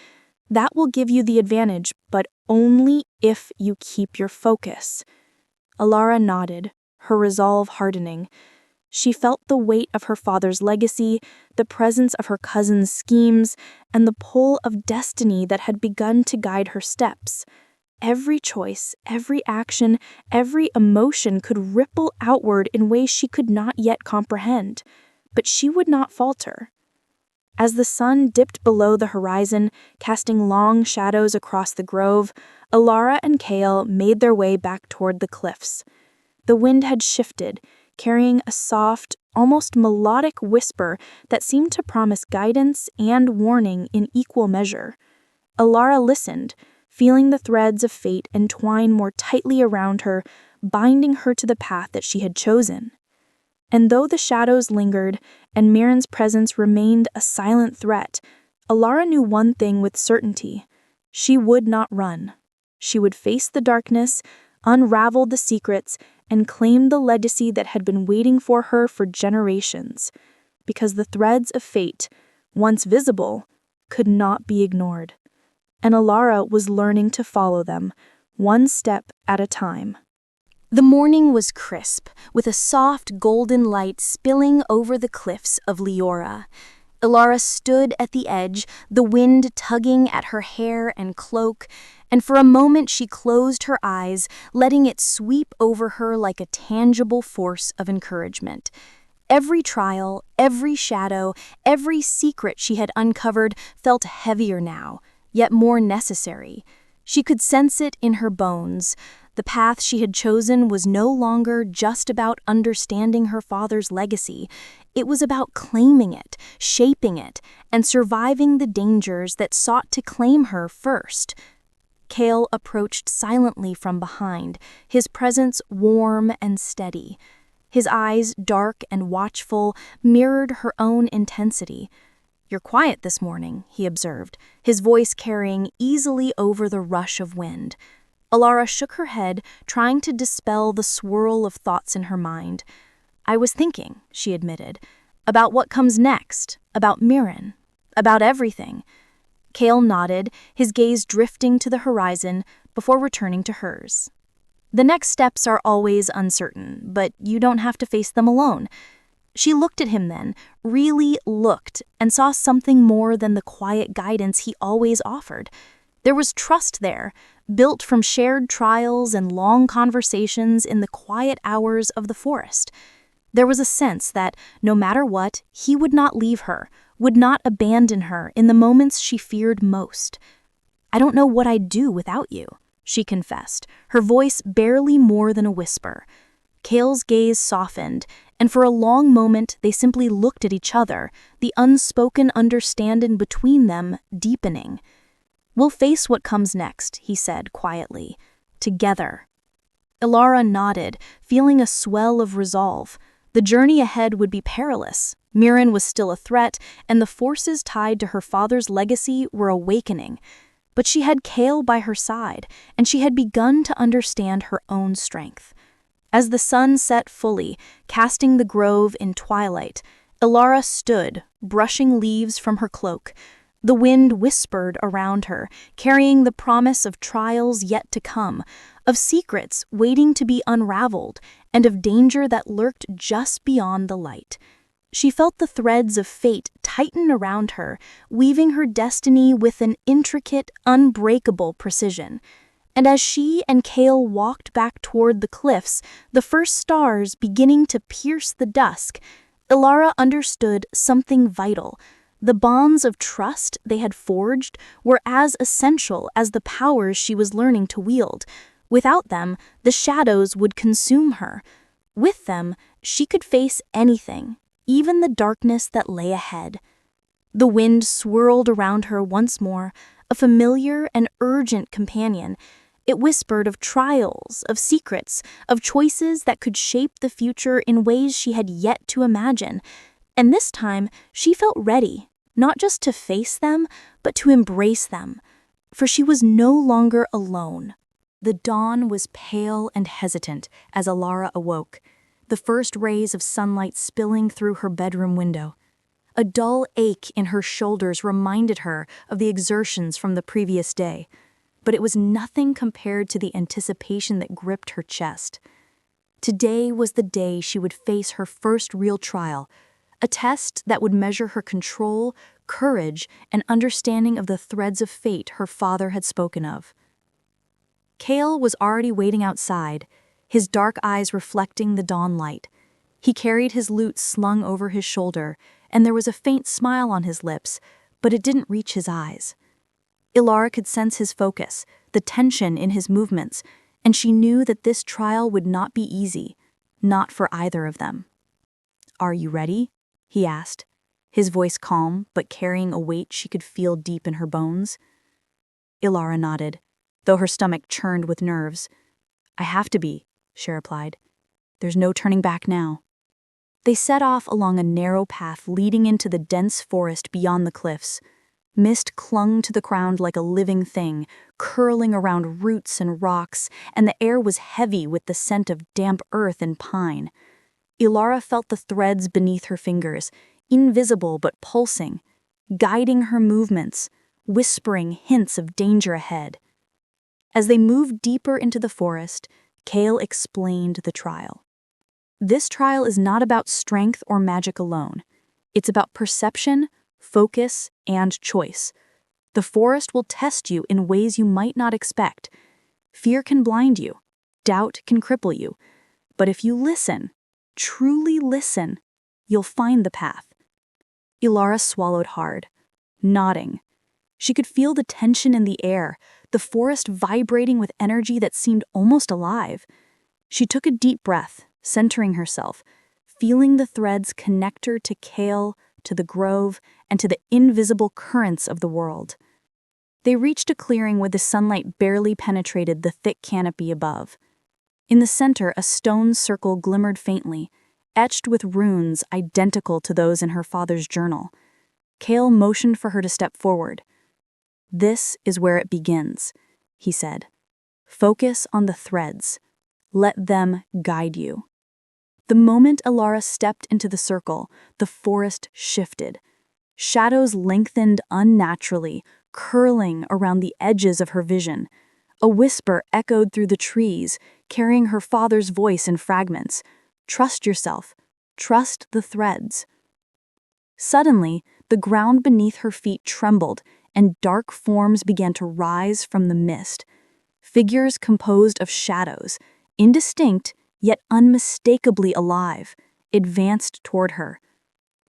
A: That will give you the advantage, but only if you keep your focus." Elara nodded, her resolve hardening. She felt the weight of her father's legacy, the presence of her cousin's schemes, and the pull of destiny that had begun to guide her steps. Every choice, every action, every emotion could ripple outward in ways she could not yet comprehend, but she would not falter. As the sun dipped below the horizon, casting long shadows across the grove, Elara and Kael made their way back toward the cliffs. The wind had shifted, carrying a soft, almost melodic whisper that seemed to promise guidance and warning in equal measure. Elara listened,
B: feeling the threads of fate entwine more tightly around her, binding her to the path that she had chosen. And though the shadows lingered and Miren's presence remained a silent threat, Elara knew one thing with certainty. She would not run. She would face the darkness, unravel the secrets, and claim the legacy that had been waiting for her for generations. Because the threads of fate, once visible, could not be ignored. And Elara was learning to follow them, one step at a time.
A: The morning was crisp, with a soft golden light spilling over the cliffs of Leora. Elara stood at the edge, the wind tugging at her hair and cloak, and for a moment she closed her eyes, letting it sweep over her like a tangible force of encouragement. Every trial, every shadow, every secret she had uncovered felt heavier now, yet more necessary. She could sense it in her bones. The path she had chosen was no longer just about understanding her father's legacy. It was about claiming it, shaping it, and surviving the dangers that sought to claim her first. Kael approached silently from behind, his presence warm and steady. His eyes, dark and watchful, mirrored her own intensity. "You're quiet this morning," he observed, his voice carrying easily over the rush of wind. Elara shook her head, trying to dispel the swirl of thoughts in her mind. "I was thinking," she admitted, "about what comes next, about Miren, about everything." Kael nodded, his gaze drifting to the horizon before returning to hers. "The next steps are always uncertain, but you don't have to face them alone." She looked at him then, really looked, and saw something more than the quiet guidance he always offered. There was trust there, built from shared trials and long conversations in the quiet hours of the forest. There was a sense that, no matter what, he would not leave her, would not abandon her in the moments she feared most. "I don't know what I'd do without you," she confessed, her voice barely more than a whisper. Kael's gaze softened, and for a long moment they simply looked at each other, the unspoken understanding between them deepening. "We'll face what comes next," he said quietly. "Together." Elara nodded, feeling a swell of resolve. The journey ahead would be perilous. Miren was still a threat, and the forces tied to her father's legacy were awakening. But she had Kael by her side, and she had begun to understand her own strength. As the sun set fully, casting the grove in twilight, Elara stood, brushing leaves from her cloak. The wind whispered around her, carrying the promise of trials yet to come, of secrets waiting to be unraveled, and of danger that lurked just beyond the light. She felt the threads of fate tighten around her, weaving her destiny with an intricate, unbreakable precision. And as she and Kael walked back toward the cliffs, the first stars beginning to pierce the dusk, Elara understood something vital. The bonds of trust they had forged were as essential as the powers she was learning to wield. Without them, the shadows would consume her. With them, she could face anything, even the darkness that lay ahead. The wind swirled around her once more, a familiar and urgent companion. It whispered of trials, of secrets, of choices that could shape the future in ways she had yet to imagine. And this time, she felt ready, not just to face them, but to embrace them. For she was no longer alone. The dawn was pale and hesitant as Elara awoke, the first rays of sunlight spilling through her bedroom window. A dull ache in her shoulders reminded her of the exertions from the previous day, but it was nothing compared to the anticipation that gripped her chest. Today was the day she would face her first real trial, a test that would measure her control, courage, and understanding of the threads of fate her father had spoken of. Kael was already waiting outside, his dark eyes reflecting the dawn light. He carried his lute slung over his shoulder, and there was a faint smile on his lips, but it didn't reach his eyes. Elara could sense his focus, the tension in his movements, and she knew that this trial would not be easy, not for either of them. "Are you ready?" he asked, his voice calm but carrying a weight she could feel deep in her bones. Elara nodded.
B: though her stomach churned with nerves. "I have to be," she replied. "There's no turning back now." They set off along a narrow path leading into the dense forest beyond the cliffs. Mist clung to the ground like a living thing, curling around roots and rocks, and the air was heavy with the scent of damp earth and pine. Elara felt the threads beneath her fingers, invisible but pulsing, guiding her movements, whispering hints of danger ahead. As they moved deeper into the forest, Kael explained the trial. This trial is not about strength or magic alone. It's about perception, focus, and choice. The forest will test you in ways you might not expect. Fear can blind you. Doubt can cripple you. But if you listen, truly listen, you'll find the path. Elara swallowed hard, nodding. She could feel the tension in the air, the forest vibrating with energy that seemed almost alive. She took a deep breath, centering herself, feeling the threads connect her to Kael, to the grove, and to the invisible currents of the world. They reached a clearing where the sunlight barely penetrated the thick canopy above. In the center, a stone circle glimmered faintly, etched with runes identical to those in her father's journal. Kael motioned for her to step forward. "This is where it begins," he said. "Focus on the threads. Let them guide you." The moment Elara stepped into the circle, the forest shifted. Shadows lengthened unnaturally, curling around the edges of her vision. A whisper echoed through the trees, carrying her father's voice in fragments. "Trust yourself. Trust the threads." Suddenly, the ground beneath her feet trembled, and dark forms began to rise from the mist. Figures composed of shadows, indistinct yet unmistakably alive, advanced toward her.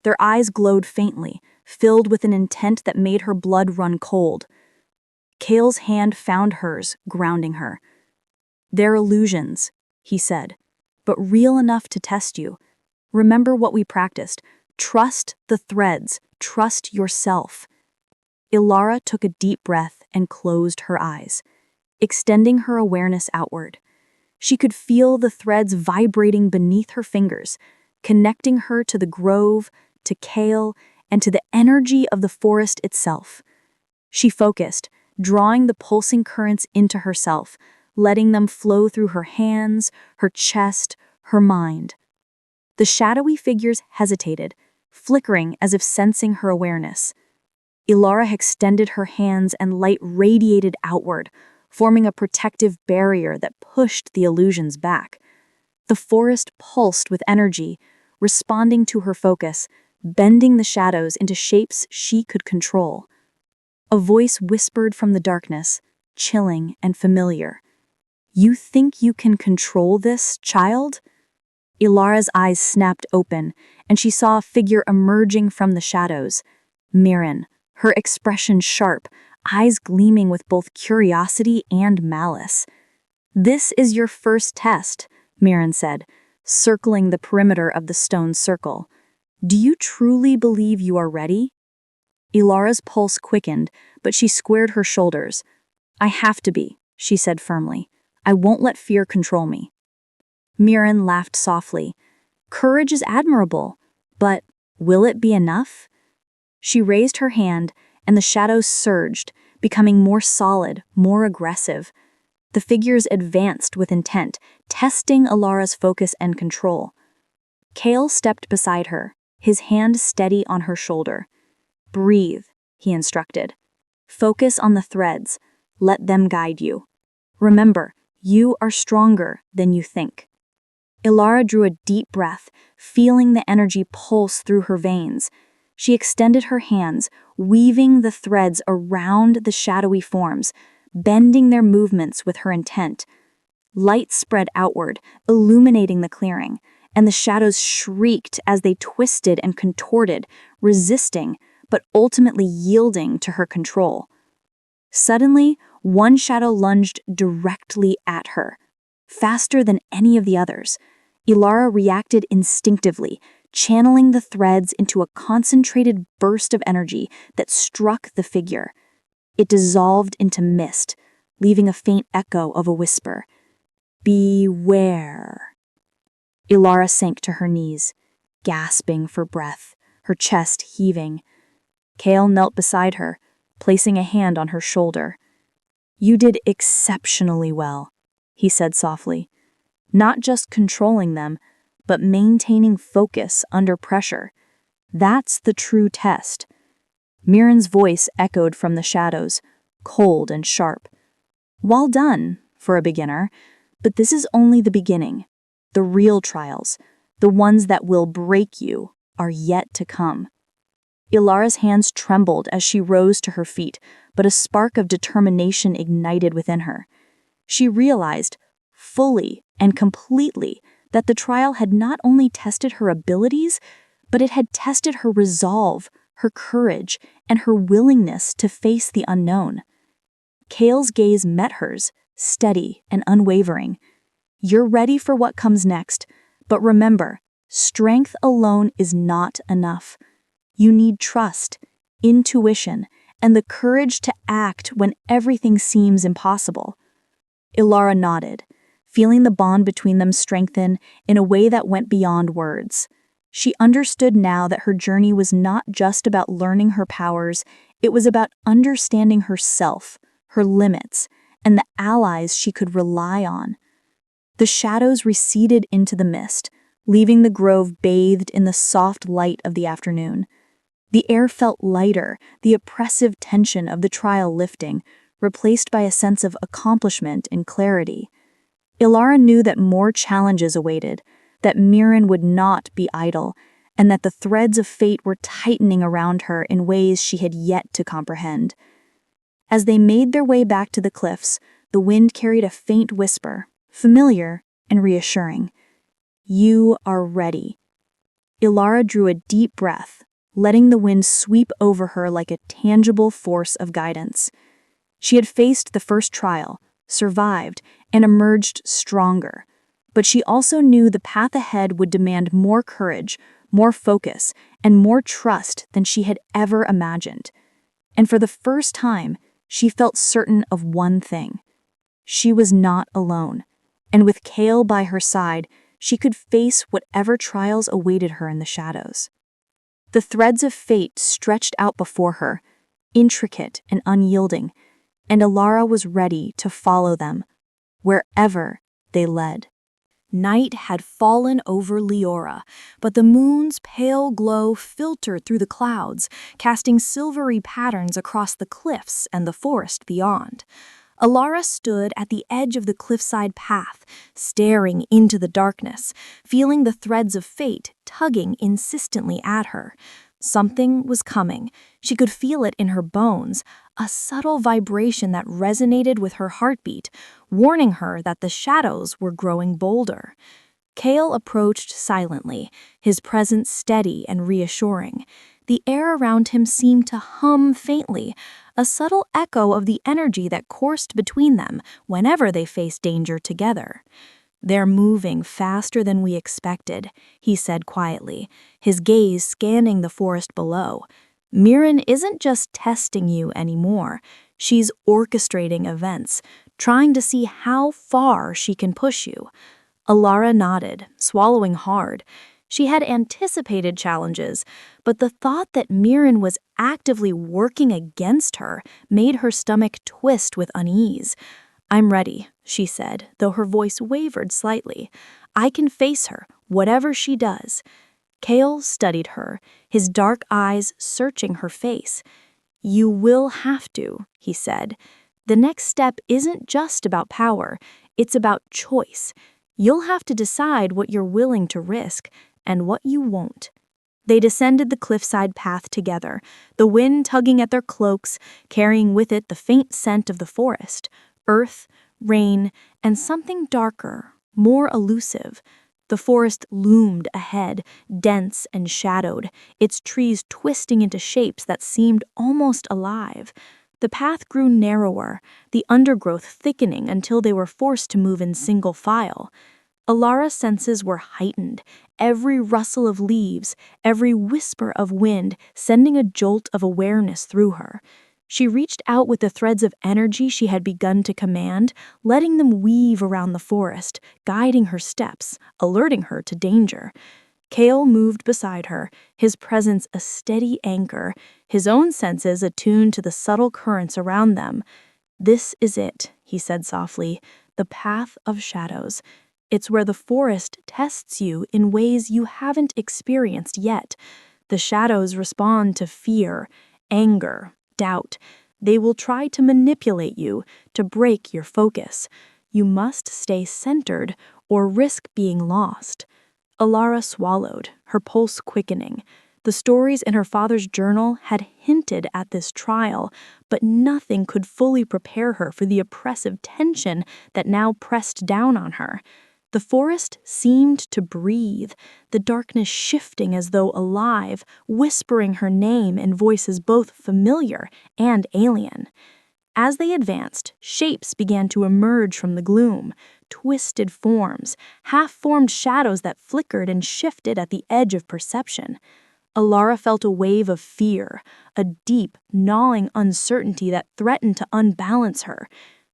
B: Their eyes glowed faintly, filled with an intent that made her blood run cold. Kael's hand found hers, grounding her. "They're illusions," he said, "but real enough to test you. Remember what we practiced. Trust the threads. Trust yourself." Elara took a deep breath and closed her eyes, extending her awareness outward. She could feel the threads vibrating beneath her fingers, connecting her to the grove, to Kael, and to the energy of the forest itself. She focused, drawing the pulsing currents into herself, letting them flow through her hands, her chest, her mind. The shadowy figures hesitated, flickering as if sensing her awareness. Elara extended her hands and light radiated outward, forming a protective barrier that pushed the illusions back. The forest pulsed with energy, responding to her focus, bending the shadows into shapes she could control. A voice whispered from the darkness, chilling and familiar. "You think you can control this, child?" Elara's eyes snapped open, and she saw a figure emerging from the shadows. Miren, her expression sharp, eyes gleaming with both curiosity and malice. "This is your first test," Miren said, circling the perimeter of the stone circle. "Do you truly believe you are ready?" Elara's pulse quickened, but she squared her shoulders. "I have to be," she said firmly. "I won't let fear control me." Miren laughed softly. "Courage is admirable, but will it be enough?" She raised her hand, and the shadows surged, becoming more solid, more aggressive. The figures advanced with intent, testing Elara's focus and control. Kael stepped beside her, his hand steady on her shoulder. "Breathe," he instructed. "Focus on the threads. Let them guide you. Remember, you are stronger than you think." Elara drew a deep breath, feeling the energy pulse through her veins. She extended her hands, weaving the threads around the shadowy forms, bending their movements with her intent. Light spread outward, illuminating the clearing, and the shadows shrieked as they twisted and contorted, resisting, but ultimately yielding to her control. Suddenly, one shadow lunged directly at her, faster than any of the others. Elara reacted instinctively, channeling the threads into a concentrated burst of energy that struck the figure. It dissolved into mist, leaving a faint echo of a whisper. Beware. Elara sank to her knees, gasping for breath, her chest heaving. Kael knelt beside her, placing a hand on her shoulder. You did exceptionally well, he said softly. Not just controlling them, but maintaining focus under pressure. That's the true test. Miren's voice echoed from the shadows, cold and sharp. Well done, for a beginner, but this is only the beginning. The real trials, the ones that will break you, are yet to come. Elara's hands trembled as she rose to her feet, but a spark of determination ignited within her. She realized, fully and completely, that the trial had not only tested her abilities, but it had tested her resolve, her courage, and her willingness to face the unknown. Kael's gaze met hers, steady and unwavering. You're ready for what comes next, but remember, strength alone is not enough. You need trust, intuition, and the courage to act when everything seems impossible. Elara nodded, feeling the bond between them strengthen in a way that went beyond words. She understood now that her journey was not just about learning her powers, it was about understanding herself, her limits, and the allies she could rely on. The shadows receded into the mist, leaving the grove bathed in the soft light of the afternoon. The air felt lighter, the oppressive tension of the trial lifting, replaced by a sense of accomplishment and clarity. Elara knew that more challenges awaited, that Miren would not be idle, and that the threads of fate were tightening around her in ways she had yet to comprehend. As they made their way back to the cliffs, the wind carried a faint whisper, familiar and reassuring. You are ready. Elara drew a deep breath, letting the wind sweep over her like a tangible force of guidance. She had faced the first trial, survived, and emerged stronger. But she also knew the path ahead would demand more courage, more focus, and more trust than she had ever imagined. And for the first time, she felt certain of one thing. She was not alone, and with Kael by her side, she could face whatever trials awaited her in the shadows. The threads of fate stretched out before her, intricate and unyielding, and Elara was ready to follow them, wherever they led. Night had fallen over Leora, but the moon's pale glow filtered through the clouds, casting silvery patterns across the cliffs and the forest beyond. Elara stood at the edge of the cliffside path, staring into the darkness, feeling the threads of fate tugging insistently at her. Something was coming. She could feel it in her bones, a subtle vibration that resonated with her heartbeat, warning her that the shadows were growing bolder. Kael approached silently, his presence steady and reassuring. The air around him seemed to hum faintly, a subtle echo of the energy that coursed between them whenever they faced danger together. They're moving faster than we expected, he said quietly, his gaze scanning the forest below. Miren isn't just testing you anymore. She's orchestrating events, trying to see how far she can push you. Elara nodded, swallowing hard. She had anticipated challenges, but the thought that Miren was actively working against her made her stomach twist with unease. I'm ready, she said, though her voice wavered slightly. I can face her, whatever she does. Kael studied her, his dark eyes searching her face. You will have to, he said. The next step isn't just about power, it's about choice. You'll have to decide what you're willing to risk and what you won't. They descended the cliffside path together, the wind tugging at their cloaks, carrying with it the faint scent of the forest, earth, rain, and something darker, more elusive. The forest loomed ahead, dense and shadowed, its trees twisting into shapes that seemed almost alive. The path grew narrower, the undergrowth thickening until they were forced to move in single file. Elara's senses were heightened, every rustle of leaves, every whisper of wind sending a jolt of awareness through her.
A: She reached out with the threads of energy she had begun to command, letting them weave around the forest, guiding her steps, alerting her to danger. Kael moved beside her, his presence a steady anchor, his own senses attuned to the subtle currents around them. "This is it," he said softly, "the path of shadows. It's where the forest tests you in ways you haven't experienced yet. The shadows respond to fear, anger, doubt. They will try to manipulate you, to break your focus. You must stay centered or risk being lost." Elara swallowed, her pulse quickening. The stories in her father's journal had hinted at this trial, but nothing could fully prepare her for the oppressive tension that now pressed down on her. The forest seemed to breathe, the darkness shifting as though alive, whispering her name in voices both familiar and alien. As they advanced, shapes began to emerge from the gloom, twisted forms, half-formed shadows that flickered and shifted at the edge of perception. Elara felt a wave of fear, a deep, gnawing uncertainty that threatened to unbalance her.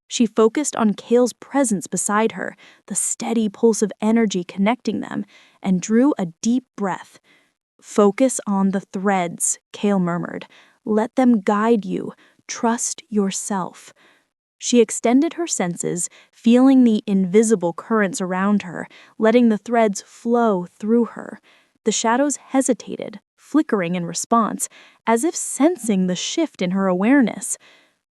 A: She focused on Kael's presence beside her, the steady pulse of energy connecting them, and drew a deep breath. "Focus on the threads," Kael murmured. "Let them guide you. Trust yourself." She extended her senses, feeling the invisible currents around her, letting the threads flow through her. The shadows hesitated, flickering in response, as if sensing the shift in her awareness.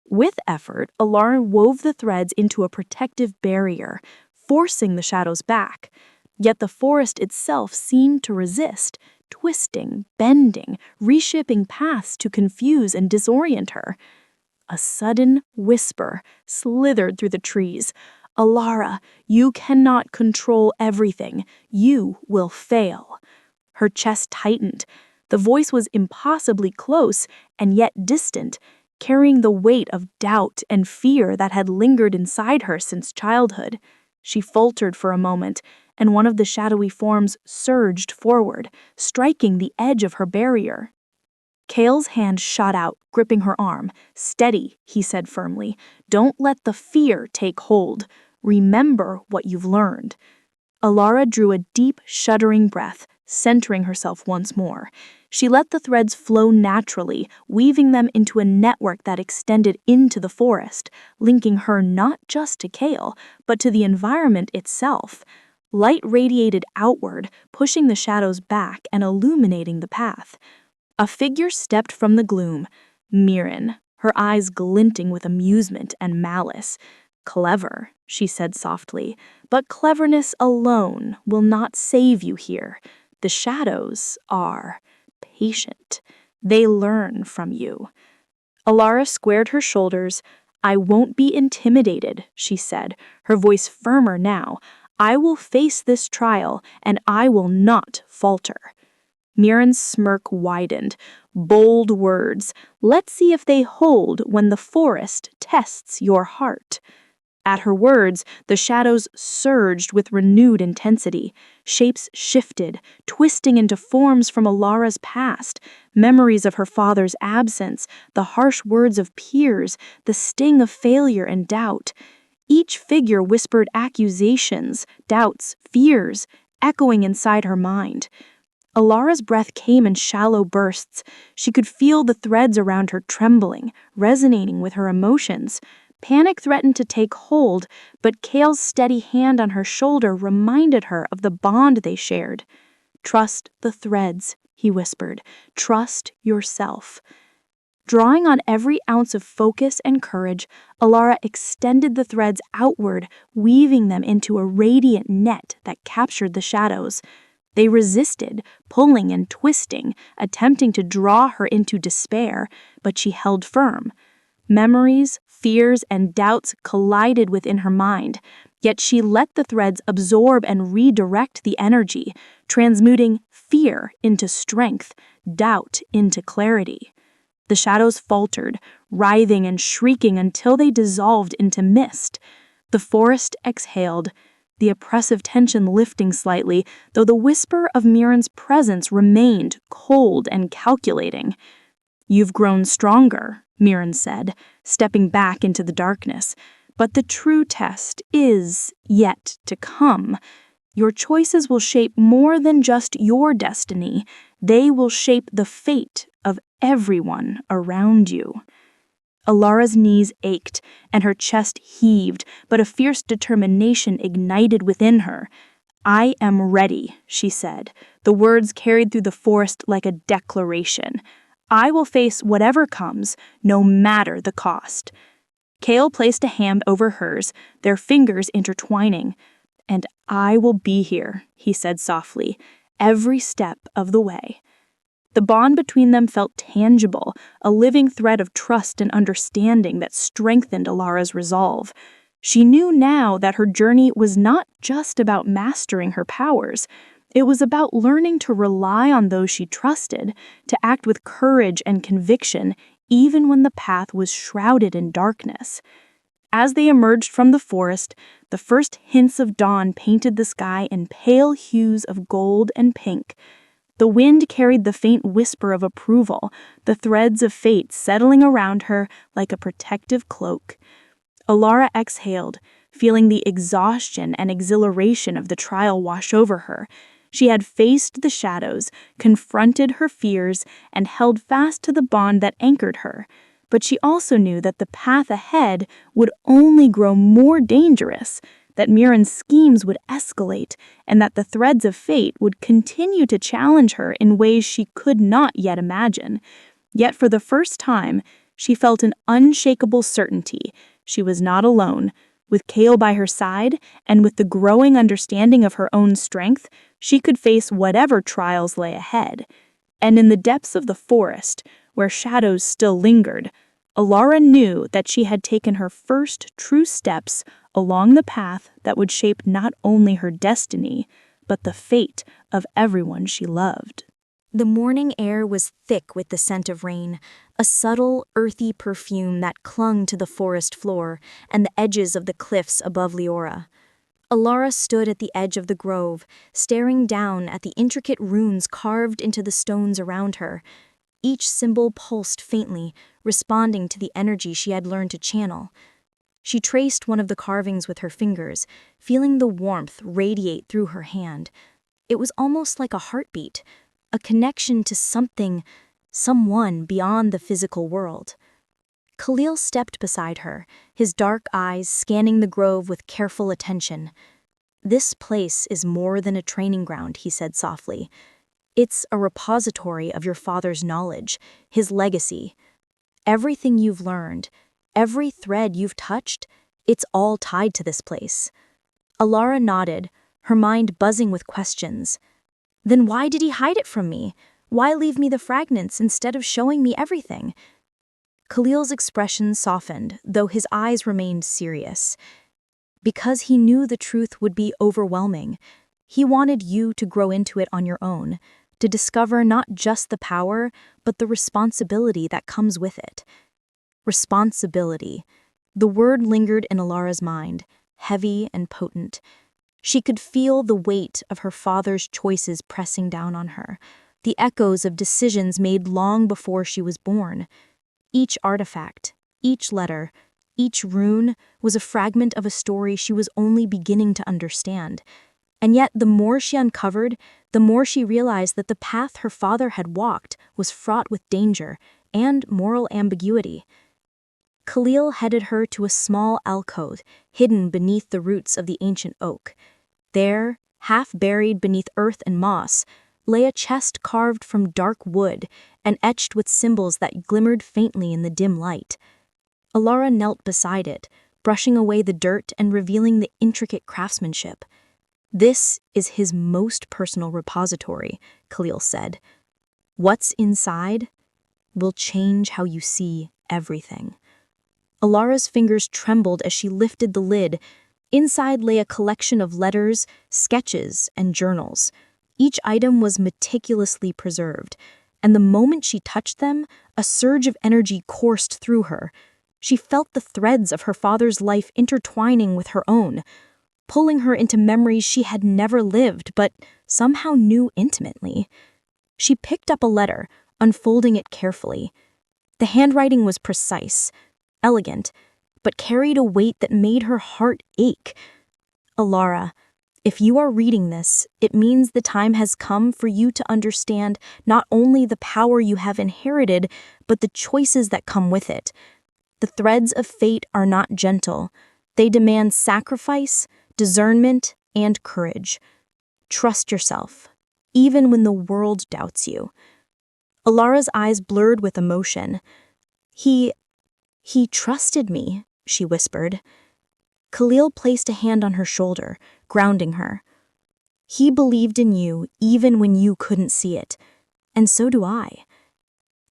A: With effort, Elara wove the threads into a protective barrier, forcing the shadows back. Yet the forest itself seemed to resist, twisting, bending, reshaping paths to confuse and disorient her. A sudden whisper slithered through the trees. "Elara, you cannot control everything. You will fail." Her chest tightened. The voice was impossibly close and yet distant, carrying the weight of doubt and fear that had lingered inside her since childhood. She faltered for a moment, and one of the shadowy forms surged forward, striking the edge of her barrier. Kael's hand shot out, gripping her arm. "Steady," he said firmly. "Don't let the fear take hold. Remember what you've learned." Elara drew a deep, shuddering breath, centering herself once more. She let the threads flow naturally, weaving them into a network that extended into the forest, linking her not just to Kael, but to the environment itself. Light radiated outward, pushing the shadows back and illuminating the path. A figure stepped from the gloom, Miren, her eyes glinting with amusement and malice. "Clever," she said softly, "but cleverness alone will not save you here. The shadows are patient. They learn from you." Elara squared her shoulders. "I won't be intimidated," she said, her voice firmer now. "I will face this trial, and I will not falter." Miren's smirk widened. "Bold words. Let's see if they hold when the forest tests your heart." At her words, the shadows surged with renewed intensity. Shapes shifted, twisting into forms from Elara's past, memories of her father's absence, the harsh words of peers, the sting of failure and doubt. Each figure whispered accusations, doubts, fears, echoing inside her mind. Elara's breath came in shallow bursts. She could feel the threads around her trembling, resonating with her emotions. Panic threatened to take hold, but Kael's steady hand on her shoulder reminded her of the bond they shared. "Trust the threads," he whispered. "Trust yourself." Drawing on every ounce of focus and courage, Elara extended the threads outward, weaving them into a radiant net that captured the shadows. They resisted, pulling and twisting, attempting to draw her into despair, but she held firm. Memories, fears, and doubts collided within her mind, yet she let the threads absorb and redirect the energy, transmuting fear into strength, doubt into clarity. The shadows faltered, writhing and shrieking until they dissolved into mist. The forest exhaled, the oppressive tension lifting slightly, though the whisper of Miren's presence remained cold and calculating. "You've grown stronger,"
B: Miren said, stepping back into the darkness. But the true test is yet to come. Your choices will shape more than just your destiny. They will shape the fate of everyone around you. Elara's knees ached and her chest heaved, but a fierce determination ignited within her. "I am ready," she said, the words carried through the forest like a declaration. "I will face whatever comes, no matter the cost." Kael placed a hand over hers, their fingers intertwining. "And I will be here," he said softly, "every step of the way." The bond between them felt tangible, a living thread of trust and understanding that strengthened Elara's resolve. She knew now that her journey was not just about mastering her powers. It was about learning to rely on those she trusted, to act with courage and conviction, even when the path was shrouded in darkness. As they emerged from the forest, the first hints of dawn painted the sky in pale hues of gold and pink. The wind carried the faint whisper of approval, the threads of fate settling around her like a protective cloak. Elara exhaled, feeling the exhaustion and exhilaration of the trial wash over her. She had faced the shadows, confronted her fears, and held fast to the bond that anchored her. But she also knew that the path ahead would only grow more dangerous, that Miren's schemes would escalate, and that the threads of fate would continue to challenge her in ways she could not yet imagine. Yet for the first time, she felt an unshakable certainty. She was not alone. With Kael by her side, and with the growing understanding of her own strength, she could face whatever trials lay ahead. And in the depths of the forest, where shadows still lingered, Elara knew that she had taken her first true steps along the path that would shape not only her destiny, but the fate of everyone she loved.
A: The morning air was thick with the scent of rain, a subtle, earthy perfume that clung to the forest floor and the edges of the cliffs above Leora. Elara stood at the edge of the grove, staring down at the intricate runes carved into the stones around her. Each symbol pulsed faintly, responding to the energy she had learned to channel. She traced one of the carvings with her fingers, feeling the warmth radiate through her hand. It was almost like a heartbeat, a connection to something, someone beyond the physical world. Kael stepped beside her, his dark eyes scanning the grove with careful attention. "This place is more than a training ground," he said softly. "It's a repository of your father's knowledge, his legacy. Everything you've learned, every thread you've touched, it's all tied to this place." Elara nodded, her mind buzzing with questions. "Then why did he hide it from me? Why leave me the fragments instead of showing me everything?" Kael's expression softened, though his eyes remained serious. "Because he knew the truth would be overwhelming. He wanted you to grow into it on your own, to discover not just the power, but the responsibility that comes with it." Responsibility. The word lingered in Elara's mind, heavy and potent. She could feel the weight of her father's choices pressing down on her, the echoes of decisions made long before she was born. Each artifact, each letter, each rune was a fragment of a story she was only beginning to understand. And yet the more she uncovered, the more she realized that the path her father had walked was fraught with danger and moral ambiguity. Kael headed her to a small alcove hidden beneath the roots of the ancient oak. There, half buried beneath earth and moss, lay a chest carved from dark wood and etched with symbols that glimmered faintly in the dim light. Elara knelt beside it, brushing away the dirt and revealing the intricate craftsmanship. "This is his most personal repository," Kael said. "What's inside will change how you see everything." Elara's fingers trembled as she lifted the lid. Inside lay a collection of letters, sketches, and journals. Each item was meticulously preserved, and the moment she touched them, a surge of energy coursed through her. She felt the threads of her father's life intertwining with her own, pulling her into memories she had never lived but somehow knew intimately. She picked up a letter, unfolding it carefully. The handwriting was precise, elegant, but carried a weight that made her heart ache. Elara, if you are reading this, it means the time has come for you to understand not only the power you have inherited, but the choices that come with it. The threads of fate are not gentle. They demand sacrifice, discernment, and courage. Trust yourself, even when the world doubts you. Alara's eyes blurred with emotion. He trusted me, she whispered. Kael placed a hand on her shoulder, grounding her. He believed in you even when you couldn't see it, and so do I.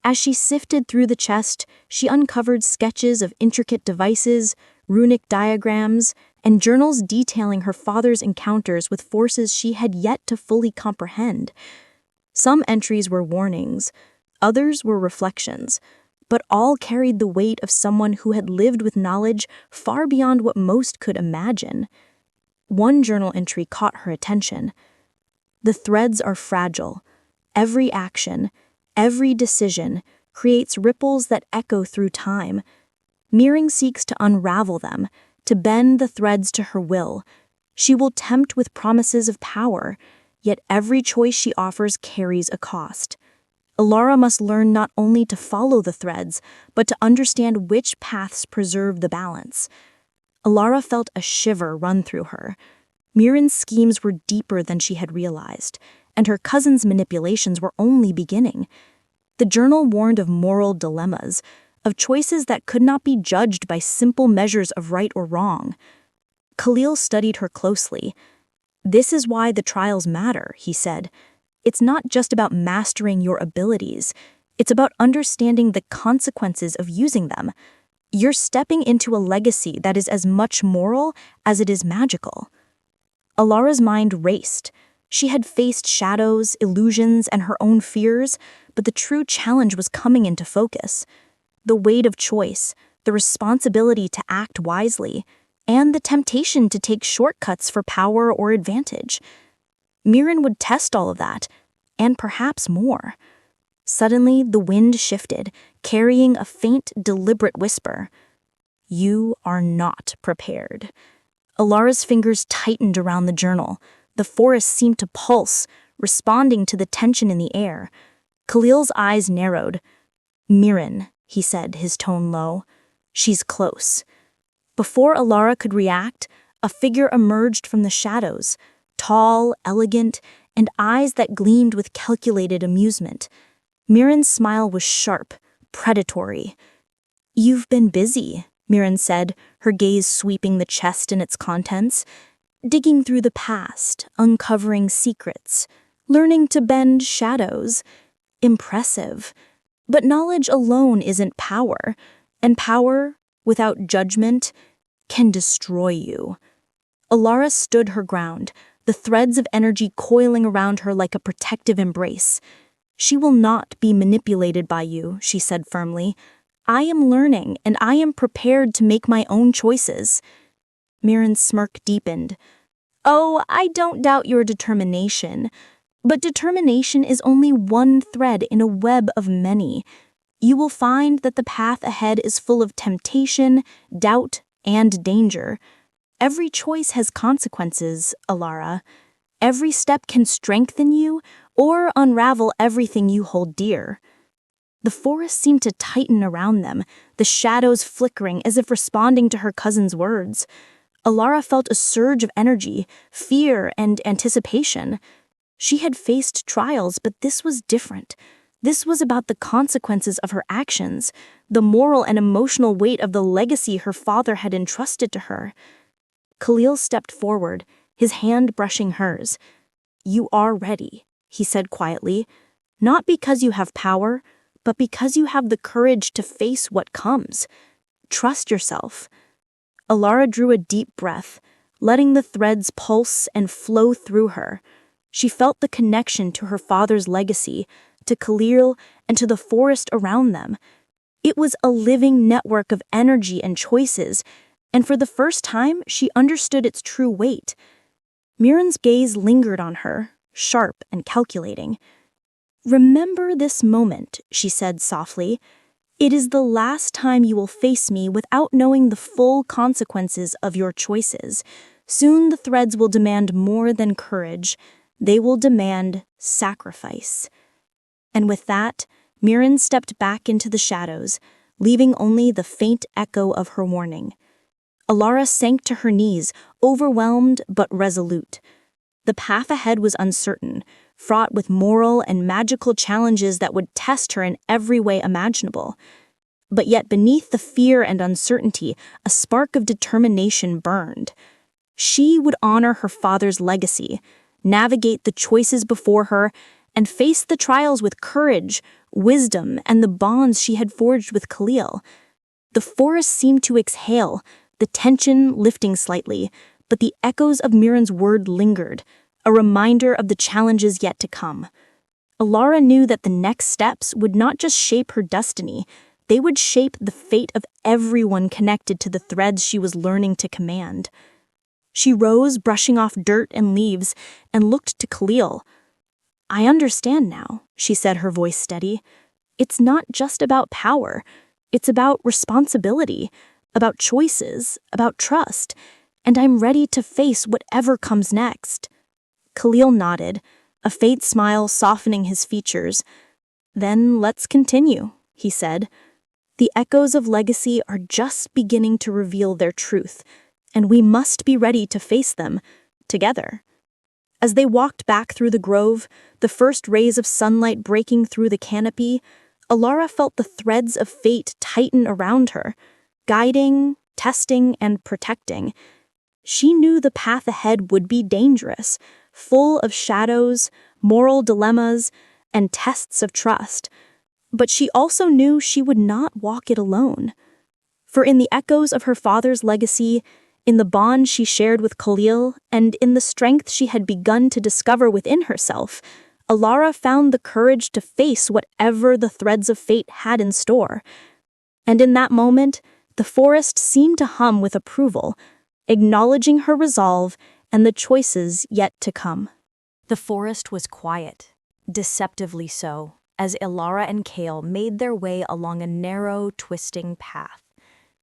A: As she sifted through the chest, she uncovered sketches of intricate devices, runic diagrams, and journals detailing her father's encounters with forces she had yet to fully comprehend. Some entries were warnings, others were reflections, but all carried the weight of someone who had lived with knowledge far beyond what most could imagine. One journal entry caught her attention. The threads are fragile. Every action, every decision, creates ripples that echo through time. Miren seeks to unravel them, to bend the threads to her will. She will tempt with promises of power, yet every choice she offers carries a cost. Elara must learn not only to follow the threads, but to understand which paths preserve the balance. Elara felt a shiver run through her. Miren's schemes were deeper than she had realized, and her cousin's manipulations were only beginning. The journal warned of moral dilemmas, of choices that could not be judged by simple measures of right or wrong. Kael studied her closely. "This is why the trials matter," he said. "It's not just about mastering your abilities. It's about understanding the consequences of using them. You're stepping into a legacy that is as much moral as it is magical." Alara's mind raced. She had faced shadows, illusions, and her own fears, but the true challenge was coming into focus. The weight of choice, the responsibility to act wisely, and the temptation to take shortcuts for power or advantage. Miren would test all of that, and perhaps more. Suddenly, the wind shifted, carrying a faint, deliberate whisper. "You are not prepared." Alara's fingers tightened around the journal. The forest seemed to pulse, responding to the tension in the air. Kael's eyes narrowed. "Miren," he said, his tone low. "She's close." Before Elara could react, a figure emerged from the shadows, tall, elegant, and eyes that gleamed with calculated amusement. Miren's smile was sharp, predatory. "You've been busy," Miren said, her gaze sweeping the chest and its contents. "Digging through the past, uncovering secrets, learning to bend shadows. Impressive. But knowledge alone isn't power, and power, without judgment, can destroy you." Elara stood her ground, the threads of energy coiling around her like a protective embrace. "She will not be manipulated by you," she said firmly. "I am learning, and I am prepared to make my own choices." Miren's smirk deepened. "Oh, I don't doubt your determination. But determination is only one thread in a web of many. You will find that the path ahead is full of temptation, doubt, and danger. Every choice has consequences, Elara. Every step can strengthen you or unravel everything you hold dear." The forest seemed to tighten around them, the shadows flickering as if responding to her cousin's words. Elara felt a surge of energy, fear, and anticipation. She had faced trials, but this was different. This was about the consequences of her actions, the moral and emotional weight of the legacy her father had entrusted to her. Kael stepped forward, his hand brushing hers. "You are ready," he said quietly, "not because you have power, but because you have the courage to face what comes. Trust yourself." Elara drew a deep breath, letting the threads pulse and flow through her. She felt the connection to her father's legacy, to Kael, and to the forest around them. It was a living network of energy and choices, and for the first time, she understood its true weight. Miren's gaze lingered on her, sharp and calculating. "Remember this moment," she said softly.
B: It is the last time you will face me without knowing the full consequences of your choices. Soon the threads will demand more than courage. They will demand sacrifice. And with that, Miren stepped back into the shadows, leaving only the faint echo of her warning. Elara sank to her knees, overwhelmed but resolute. The path ahead was uncertain, fraught with moral and magical challenges that would test her in every way imaginable. But yet beneath the fear and uncertainty, a spark of determination burned. She would honor her father's legacy, navigate the choices before her, and face the trials with courage, wisdom, and the bonds she had forged with Kael. The forest seemed to exhale, the tension lifting slightly, but the echoes of Miren's word lingered, a reminder of the challenges yet to come. Elara knew that the next steps would not just shape her destiny, they would shape the fate of everyone connected to the threads she was learning to command. She rose, brushing off dirt and leaves, and looked to Kael. "I understand now," she said, her voice steady. "It's not just about power. It's about responsibility, about choices, about trust, and I'm ready to face whatever comes next." Kael nodded, a faint smile softening his features. "Then let's continue," he said. "The echoes of legacy are just beginning to reveal their truth, and we must be ready to face them together." As they walked back through the grove, the first rays of sunlight breaking through the canopy, Elara felt the threads of fate tighten around her, guiding, testing, and protecting. She knew the path ahead would be dangerous, full of shadows, moral dilemmas, and tests of trust. But she also knew she would not walk it alone. For in the echoes of her father's legacy, in the bond she shared with Kael, and in the strength she had begun to discover within herself, Elara found the courage to face whatever the threads of fate had in store. And in that moment, the forest seemed to hum with approval, acknowledging her resolve and the choices yet to come.
A: The forest was quiet, deceptively so, as Elara and Kael made their way along a narrow, twisting path.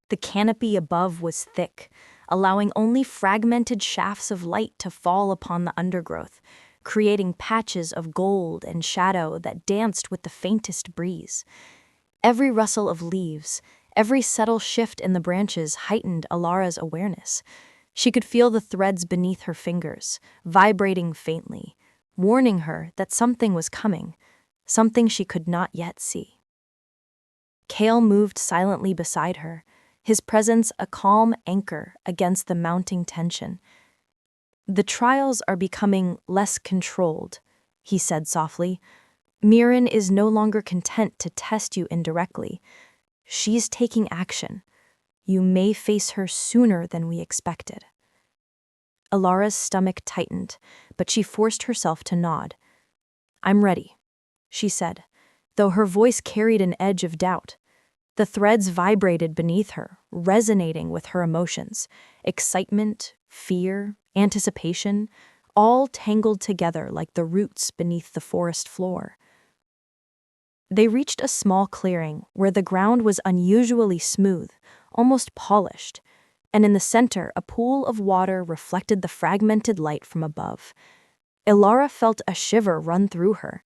A: The canopy above was thick, allowing only fragmented shafts of light to fall upon the undergrowth, creating patches of gold and shadow that danced with the faintest breeze. Every rustle of leaves, every subtle shift in the branches heightened Elara's awareness. She could feel the threads beneath her fingers, vibrating faintly, warning her that something was coming, something she could not yet see. Kael moved silently beside her, his presence a calm anchor against the mounting tension. "The trials are becoming less controlled," he said softly. "Miren is no longer content to test you indirectly. She's taking action. You may face her sooner than we expected." Elara's stomach tightened, but she forced herself to nod. "I'm ready," she said, though her voice carried an edge of doubt. The threads vibrated beneath her, resonating with her emotions. Excitement, fear, anticipation, all tangled together like the roots beneath the forest floor. They reached a small clearing where the ground was unusually smooth, almost polished, and in the center a pool of water reflected the fragmented light from above. Elara felt a shiver run through her.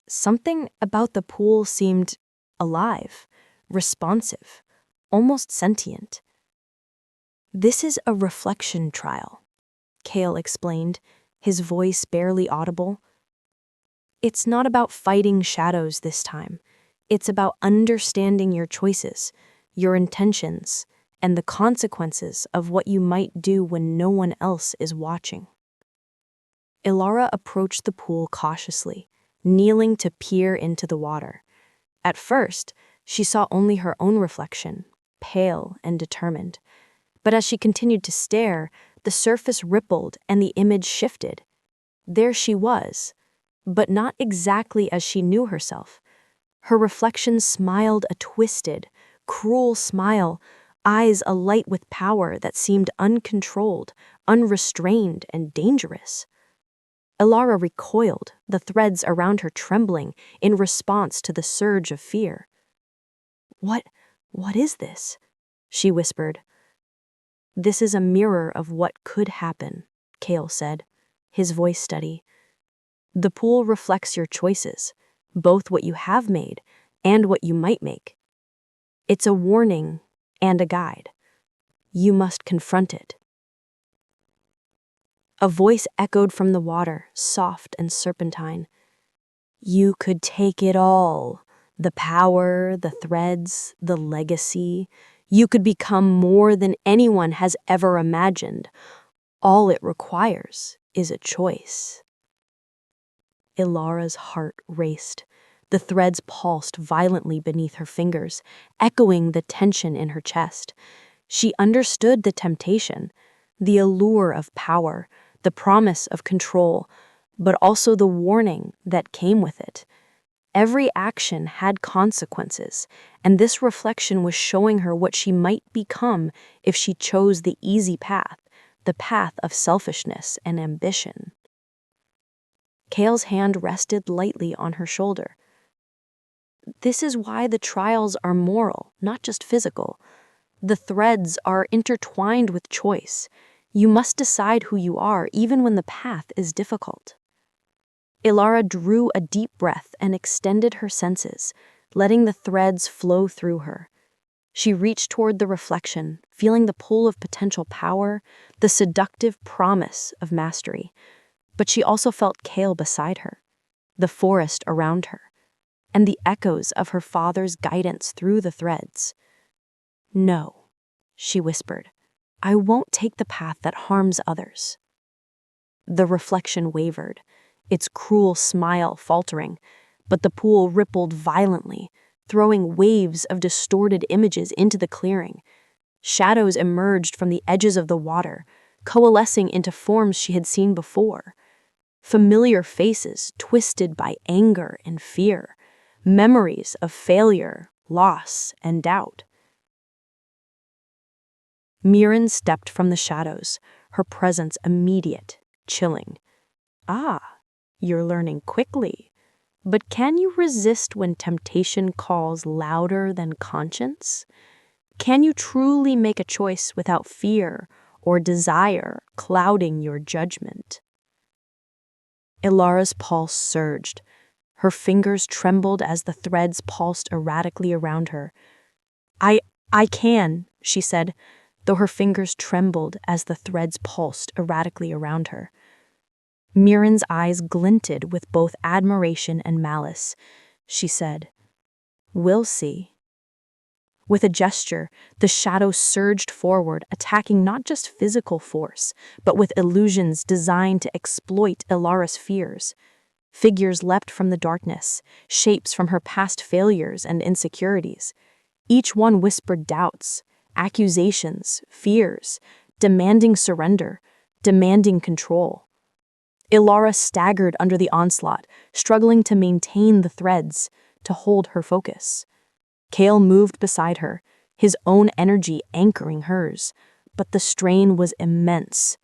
A: Something about the pool seemed alive, responsive, almost sentient. "This is a reflection trial," Kael explained, his voice barely audible. "It's not about fighting shadows this time. It's about understanding your choices, your intentions, and the consequences of what you might do when no one else is watching." Elara approached the pool cautiously, kneeling to peer into the water. At first, she saw only her own reflection, pale and determined. But as she continued to stare, the surface rippled and the image shifted. There she was, but not exactly as she knew herself. Her reflection smiled a twisted, cruel smile, eyes alight with power that seemed uncontrolled, unrestrained, and dangerous. Elara recoiled, the threads around her trembling in response to the surge of fear. What is this?" she whispered. "This is a mirror of what could happen," Kael said, his voice steady. "The pool reflects your choices, both what you have made and what you might make. It's a warning and a guide. You must confront it." A voice echoed from the water, soft and serpentine. "You could take it all. The power, the threads, the legacy. You could become more than anyone has ever imagined. All it requires is a choice." Elara's heart raced. The threads pulsed violently beneath her fingers, echoing the tension in her chest. She understood the temptation, the allure of power, the promise of control, but also the warning that came with it. Every action had consequences, and this reflection was showing her what she might become if she chose the easy path, the path of selfishness and ambition. Kael's hand rested lightly on her shoulder. "This is why the trials are moral, not just physical. The threads are intertwined with choice. You must decide who you are, even when the path is difficult." Elara drew a deep breath and extended her senses, letting the threads flow through her. She reached toward the reflection, feeling the pull of potential power, the seductive promise of mastery. But she also felt Kael beside her, the forest around her, and the echoes of her father's guidance through the threads. "No," she whispered, "I won't take the path that harms others." The reflection wavered, its cruel smile faltering, but the pool rippled violently, throwing waves of distorted images into the clearing. Shadows emerged from the edges of the water, coalescing into forms she had seen before. Familiar faces twisted by anger and fear, memories of failure, loss, and doubt. Miren stepped from the shadows, her presence immediate, chilling. "Ah, you're learning quickly. But can you resist when temptation calls louder than conscience? Can you truly make a choice without fear or desire clouding your judgment?" Elara's pulse surged. Her fingers trembled as the threads pulsed erratically around her. I can," she said, though her fingers trembled as the threads pulsed erratically around her. Miren's eyes glinted with both admiration and malice. She said, "We'll see." With a gesture, the shadow surged forward, attacking not just physical force, but with illusions designed to exploit Elara's fears. Figures leapt from the darkness, shapes from her past failures and insecurities. Each one whispered doubts, accusations, fears, demanding surrender, demanding control. Elara staggered under the onslaught, struggling to maintain the threads, to hold her focus. Kael moved beside her, his own energy anchoring hers, but the strain was immense.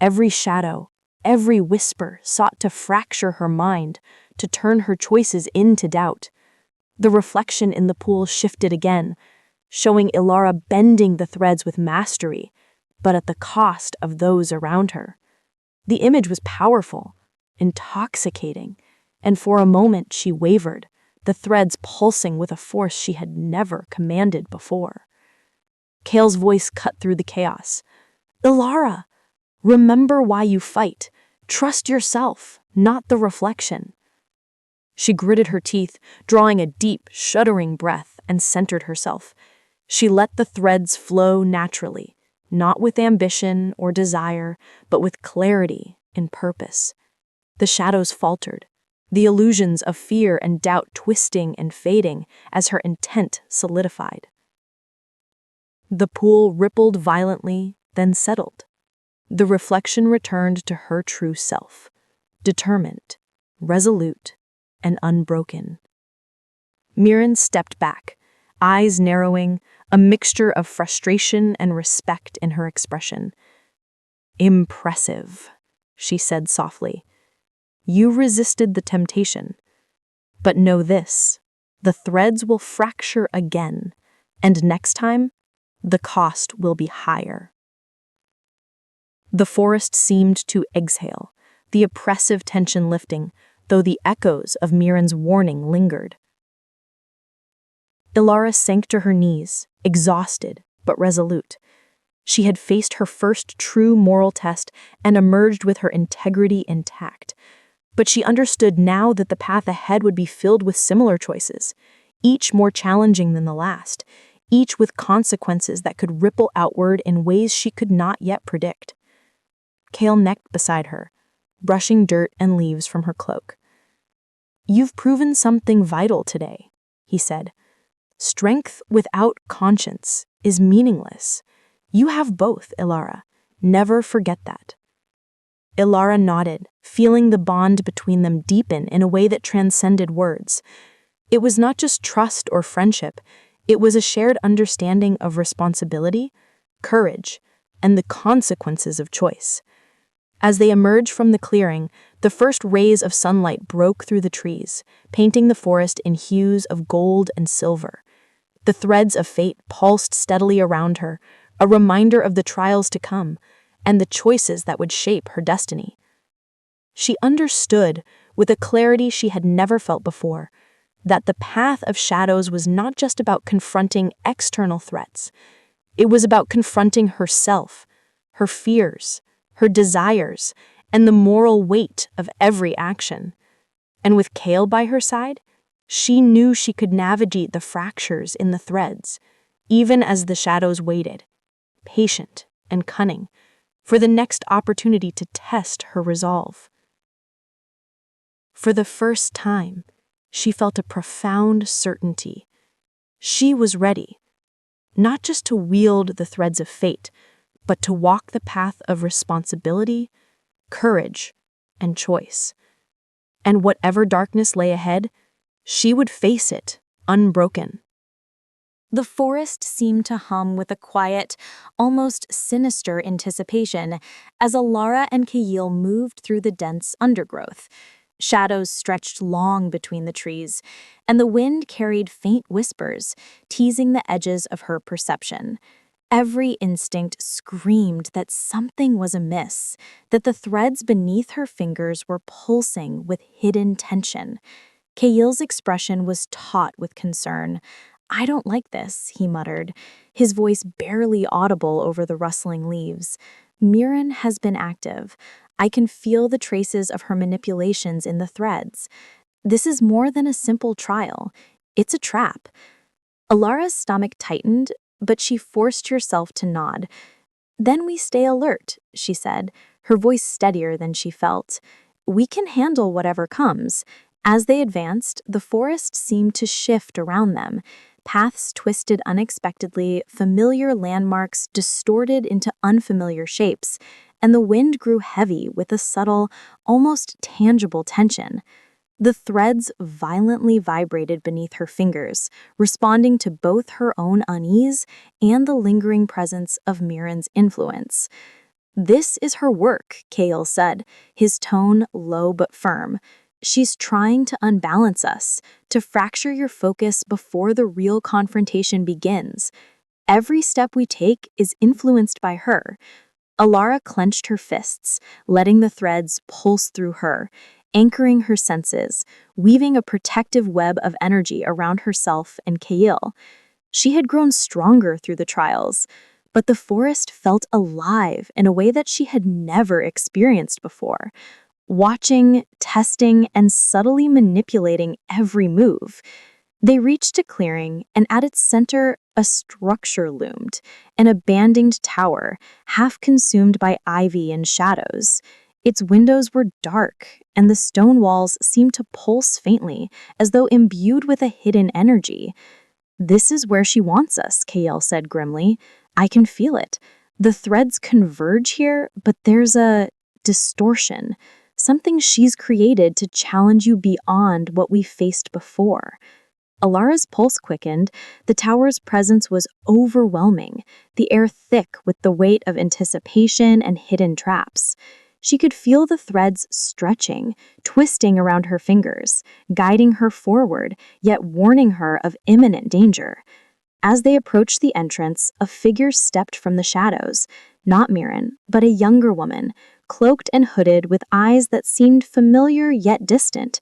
A: Every shadow, every whisper sought to fracture her mind, to turn her choices into doubt. The reflection in the pool shifted again, showing Elara bending the threads with mastery, but at the cost of those around her. The image was powerful, intoxicating, and for a moment she wavered, the threads pulsing with a force she had never commanded before. Kael's voice cut through the chaos. "Elara, remember why you fight. Trust yourself, not the reflection." She gritted her teeth, drawing a deep, shuddering breath, and centered herself. She let the threads flow naturally, not with ambition or desire, but with clarity and purpose. The shadows faltered, the illusions of fear and doubt twisting and fading as her intent solidified. The pool rippled violently, then settled. The reflection returned to her true self, determined, resolute, and unbroken. Miren stepped back, eyes narrowing, a mixture of frustration and respect in her expression. "Impressive," she said softly. "You resisted the temptation. But know this, the threads will fracture again,
B: And next time, the cost will be higher. The forest seemed to exhale, the oppressive tension lifting, though the echoes of Miren's warning lingered. Elara sank to her knees, exhausted but resolute. She had faced her first true moral test and emerged with her integrity intact. But she understood now that the path ahead would be filled with similar choices, each more challenging than the last, each with consequences that could ripple outward in ways she could not yet predict. Kael necked beside her, brushing dirt and leaves from her cloak. "You've proven something vital today," he said. "Strength without conscience is meaningless. You have both, Elara. Never forget that." Elara nodded, feeling the bond between them deepen in a way that transcended words. It was not just trust or friendship, it was a shared understanding of responsibility, courage, and the consequences of choice. As they emerged from the clearing, the first rays of sunlight broke through the trees, painting the forest in hues of gold and silver. The threads of fate pulsed steadily around her, a reminder of the trials to come and the choices that would shape her destiny. She understood, with a clarity she had never felt before, that the path of shadows was not just about confronting external threats. It was about confronting herself, her fears, her desires, and the moral weight of every action. And with Kael by her side, she knew she could navigate the fractures in the threads, even as the shadows waited, patient and cunning, for the next opportunity to test her resolve. For the first time, she felt a profound certainty. She was ready, not just to wield the threads of fate, but to walk the path of responsibility, courage, and choice. And whatever darkness lay ahead, she would face it unbroken.
A: The forest seemed to hum with a quiet, almost sinister anticipation as Elara and Kael moved through the dense undergrowth. Shadows stretched long between the trees, and the wind carried faint whispers, teasing the edges of her perception. Every instinct screamed that something was amiss, that the threads beneath her fingers were pulsing with hidden tension. Kael's expression was taut with concern. "I don't like this," he muttered, his voice barely audible over the rustling leaves. "Miren has been active. I can feel the traces of her manipulations in the threads. This is more than a simple trial. It's a trap." Alara's stomach tightened, but she forced herself to nod. "Then we stay alert," she said, her voice steadier than she felt. "We can handle whatever comes." As they advanced, the forest seemed to shift around them. Paths twisted unexpectedly, familiar landmarks distorted into unfamiliar shapes, and the wind grew heavy with a subtle, almost tangible tension. The threads violently vibrated beneath her fingers, responding to both her own unease and the lingering presence of Miren's influence. "This is her work," Kael said, his tone low but firm. "She's trying to unbalance us, to fracture your focus before the real confrontation begins. Every step we take is influenced by her." Elara clenched her fists, letting the threads pulse through her, anchoring her senses, weaving a protective web of energy around herself and Kael. She had grown stronger through the trials, but the forest felt alive in a way that she had never experienced before, watching, testing, and subtly manipulating every move. They reached a clearing, and at its center, a structure loomed, an abandoned tower, half consumed by ivy and shadows. Its windows were dark, and the stone walls seemed to pulse faintly, as though imbued with a hidden energy. "This is where she wants us," Kael said grimly. "I can feel it. The threads converge here, but there's a distortion, something she's created to challenge you beyond what we faced before." Alara's pulse quickened. The tower's presence was overwhelming, the air thick with the weight of anticipation and hidden traps. She could feel the threads stretching, twisting around her fingers, guiding her forward, yet warning her of imminent danger. As they approached the entrance, a figure stepped from the shadows. Not Miren, but a younger woman, cloaked and hooded with eyes that seemed familiar yet distant.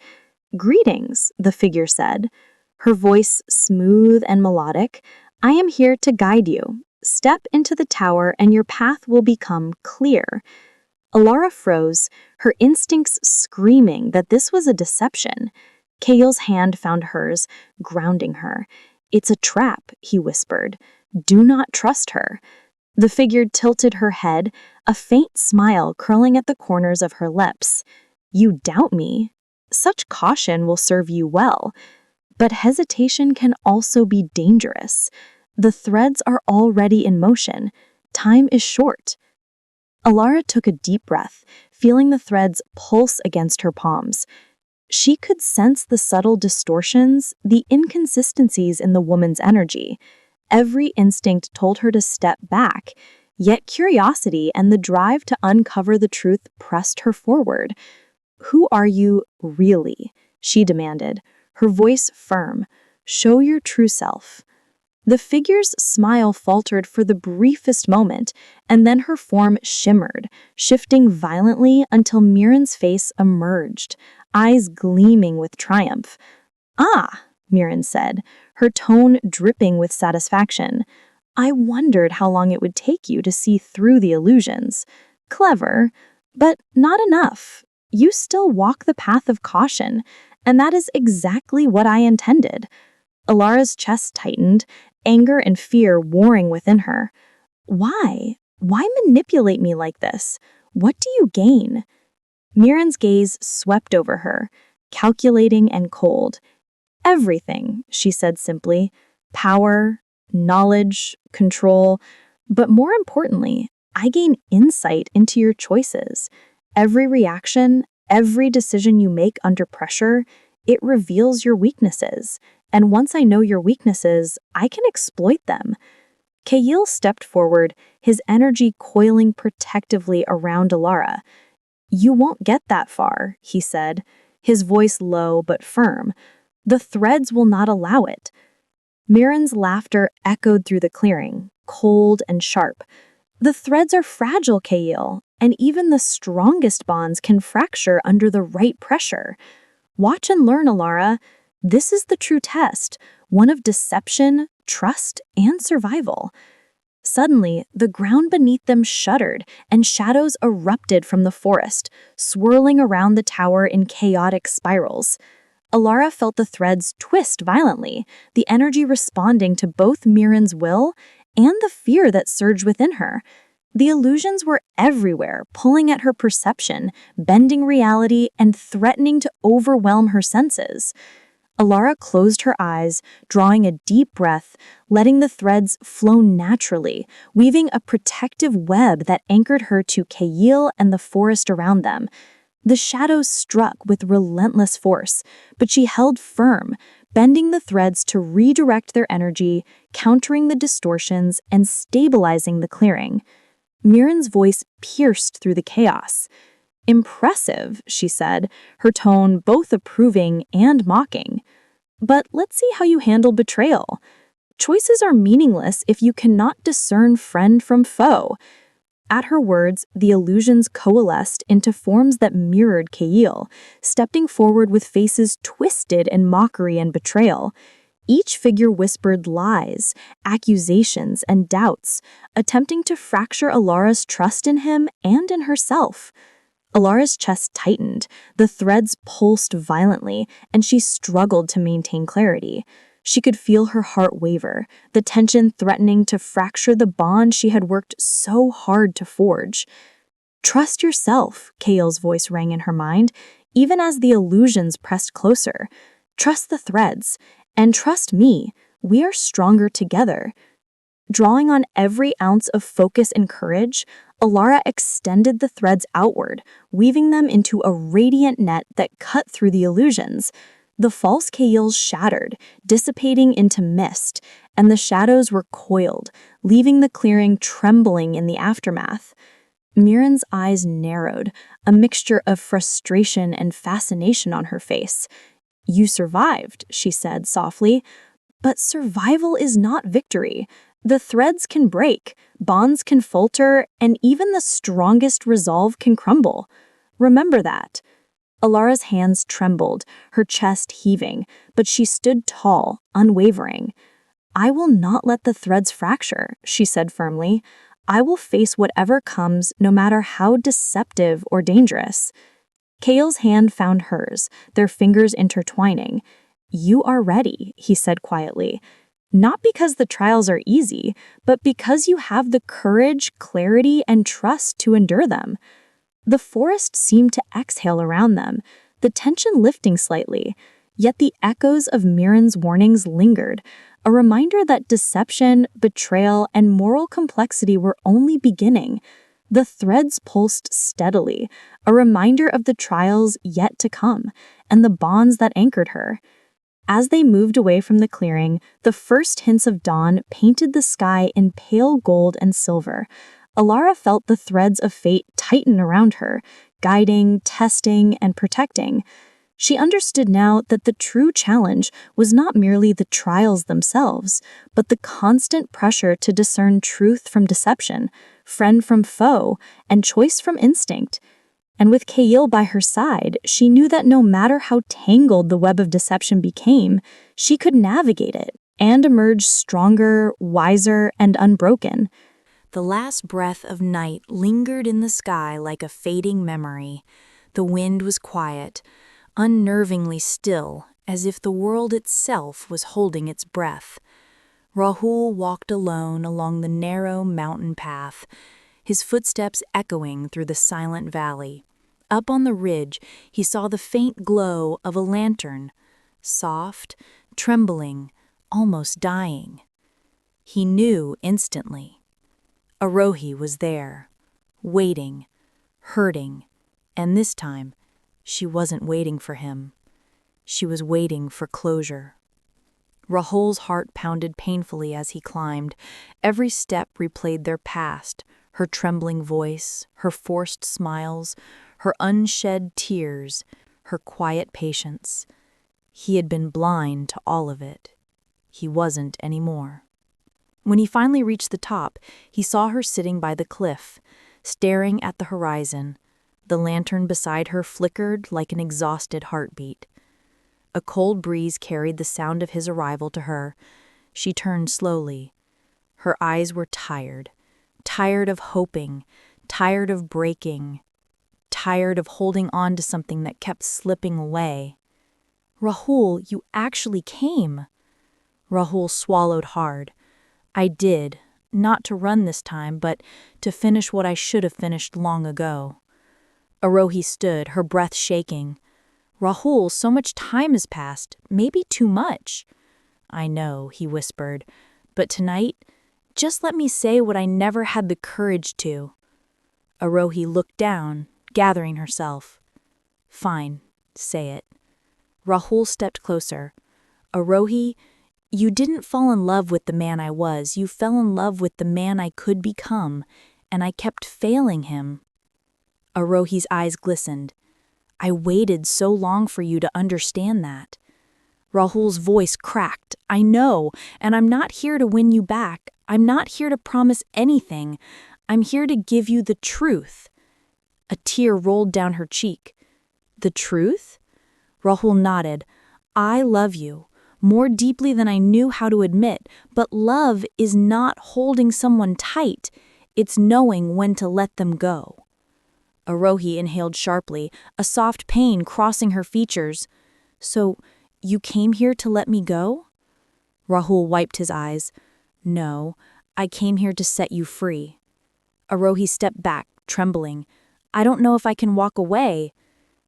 A: "Greetings," the figure said, her voice smooth and melodic. "I am here to guide you. Step into the tower and your path will become clear." Elara froze, her instincts screaming that this was a deception. Kael's hand found hers, grounding her. "It's a trap," he whispered. "Do not trust her." The figure tilted her head, a faint smile curling at the corners of her lips. "You doubt me? Such caution will serve you well. But hesitation can also be dangerous. The threads are already in motion. Time is short." Elara took a deep breath, feeling the threads pulse against her palms. She could sense the subtle distortions, the inconsistencies in the woman's energy. Every instinct told her to step back, yet curiosity and the drive to uncover the truth pressed her forward. "Who are you, really?" she demanded, her voice firm. "Show your true self." The figure's smile faltered for the briefest moment, and then her form shimmered, shifting violently until Miren's face emerged, eyes gleaming with triumph. "Ah," Miren said, her tone dripping with satisfaction. "I wondered how long it would take you to see through the illusions. Clever, but not enough. You still walk the path of caution, and that is exactly what I intended." Elara's chest tightened, anger and fear warring within her. "Why? Why manipulate me like this? What do you gain?" Miren's gaze swept over her, calculating and cold. "Everything," she said simply. "Power, knowledge, control. But more importantly, I gain insight into your choices. Every reaction, every decision you make under pressure, it reveals your weaknesses. And once I know your weaknesses, I can exploit them." Kael stepped forward, his energy coiling protectively around Elara. "You won't get that far," he said, his voice low but firm. "The threads will not allow it." Miren's laughter echoed through the clearing, cold and sharp. "The threads are fragile, Kael, and even the strongest bonds can fracture under the right pressure. Watch and learn, Elara. This is the true test, one of deception, trust, and survival." Suddenly, the ground beneath them shuddered, and shadows erupted from the forest, swirling around the tower in chaotic spirals. Elara felt the threads twist violently, the energy responding to both Miren's will and the fear that surged within her. The illusions were everywhere, pulling at her perception, bending reality, and threatening to overwhelm her senses. Elara closed her eyes, drawing a deep breath, letting the threads flow naturally, weaving a protective web that anchored her to Kael and the forest around them. The shadows struck with relentless force, but she held firm, bending the threads to redirect their energy, countering the distortions, and stabilizing the clearing. Miren's voice pierced through the chaos. "Impressive," she said, her tone both approving and mocking. "But let's see how you handle betrayal. Choices are meaningless if you cannot discern friend from foe." At her words, the illusions coalesced into forms that mirrored Kael, stepping forward with faces twisted in mockery and betrayal. Each figure whispered lies, accusations, and doubts, attempting to fracture Elara's trust in him and in herself. Elara's chest tightened, the threads pulsed violently, and she struggled to maintain clarity. She could feel her heart waver, the tension threatening to fracture the bond she had worked so hard to forge. "Trust yourself," Kael's voice rang in her mind, even as the illusions pressed closer. "Trust the threads, and trust me, we are stronger together." Drawing on every ounce of focus and courage, Elara extended the threads outward, weaving them into a radiant net that cut through the illusions. The false Kaels shattered, dissipating into mist, and the shadows were coiled, leaving the clearing trembling in the aftermath. Miren's eyes narrowed, a mixture of frustration and fascination on her face. "You survived," she said softly,
B: But survival is not victory. The threads can break, bonds can falter, and even the strongest resolve can crumble. Remember that. Elara's hands trembled, her chest heaving, but she stood tall, unwavering. I will not let the threads fracture, she said firmly. I will face whatever comes, no matter how deceptive or dangerous. Kael's hand found hers, their fingers intertwining. You are ready, he said quietly. Not because the trials are easy, but because you have the courage, clarity, and trust to endure them. The forest seemed to exhale around them, the tension lifting slightly, yet the echoes of Miren's warnings lingered, a reminder that deception, betrayal, and moral complexity were only beginning. The threads pulsed steadily, a reminder of the trials yet to come, and the bonds that anchored her. As they moved away from the clearing, the first hints of dawn painted the sky in pale gold and silver. Elara felt the threads of fate tighten around her, guiding, testing, and protecting. She understood now that the true challenge was not merely the trials themselves, but the constant pressure to discern truth from deception, friend from foe, and choice from instinct. And with Kael by her side, she knew that no matter how tangled the web of deception became, she could navigate it and emerge stronger, wiser, and unbroken.
A: The last breath of night lingered in the sky like a fading memory. The wind was quiet, unnervingly still, as if the world itself was holding its breath. Rahul walked alone along the narrow mountain path, his footsteps echoing through the silent valley. Up on the ridge, he saw the faint glow of a lantern, soft, trembling, almost dying. He knew instantly. Arohi was there, waiting, hurting, and this time, she wasn't waiting for him. She was waiting for closure. Rahul's heart pounded painfully as he climbed. Every step replayed their past, her trembling voice, her forced smiles, her unshed tears, her quiet patience. He had been blind to all of it. He wasn't anymore. When he finally reached the top, he saw her sitting by the cliff, staring at the horizon. The lantern beside her flickered like an exhausted heartbeat. A cold breeze carried the sound of his arrival to her. She turned slowly. Her eyes were tired, tired of hoping, tired of breaking, tired of holding on to something that kept slipping away. Rahul, you actually came. Rahul swallowed hard. I did, not to run this time, but to finish what I should have finished long ago. Arohi stood, her breath shaking. Rahul, so much time has passed, maybe too much. I know, he whispered, but tonight, just let me say what I never had the courage to. Arohi looked down, gathering herself. Fine, say it. Rahul stepped closer. Arohi, you didn't fall in love with the man I was, you fell in love with the man I could become, and I kept failing him. Arohi's eyes glistened. I waited so long for you to understand that. Rahul's voice cracked. I know, and I'm not here to win you back. I'm not here to promise anything. I'm here to give you the truth. A tear rolled down her cheek. The truth? Rahul nodded. I love you, more deeply than I knew how to admit, but love is not holding someone tight. It's knowing when to let them go. Arohi inhaled sharply, a soft pain crossing her features. So, you came here to let me go? Rahul wiped his eyes. No, I came here to set you free. Arohi stepped back, trembling. I don't know if I can walk away.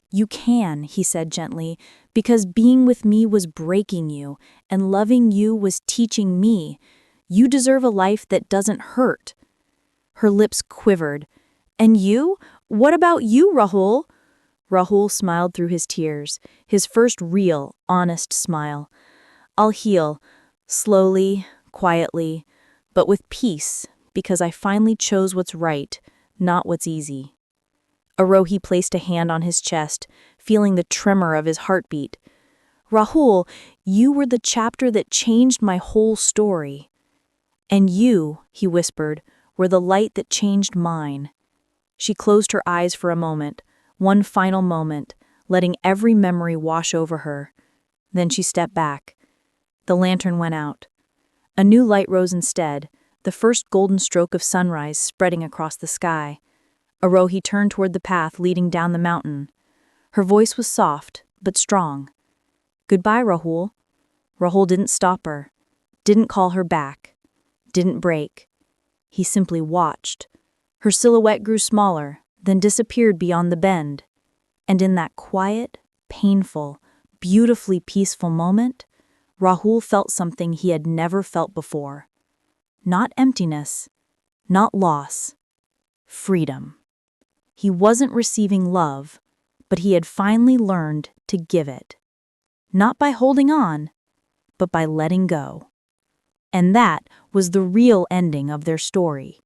A: You can, he said gently, because being with me was breaking you, and loving you was teaching me. You deserve a life that doesn't hurt. Her lips quivered. And you? What about you, Rahul? Rahul smiled through his tears, his first real, honest smile. I'll heal, slowly, quietly, but with peace, because I finally chose what's right, not what's easy. Arohi placed a hand on his chest, feeling the tremor of his heartbeat. Rahul, you were the chapter that changed my whole story. And you, he whispered, were the light that changed mine. She closed her eyes for a moment, one final moment, letting every memory wash over her. Then she stepped back. The lantern went out. A new light rose instead, the first golden stroke of sunrise spreading across the sky. Arohi turned toward the path leading down the mountain. Her voice was soft, but strong. Goodbye, Rahul. Rahul didn't stop her, didn't call her back, didn't break. He simply watched. Her silhouette grew smaller, then disappeared beyond the bend. And in that quiet, painful, beautifully peaceful moment, Rahul felt something he had never felt before. Not emptiness, not loss, freedom. He wasn't receiving love, but he had finally learned to give it. Not by holding on, but by letting go. And that was the real ending of their story.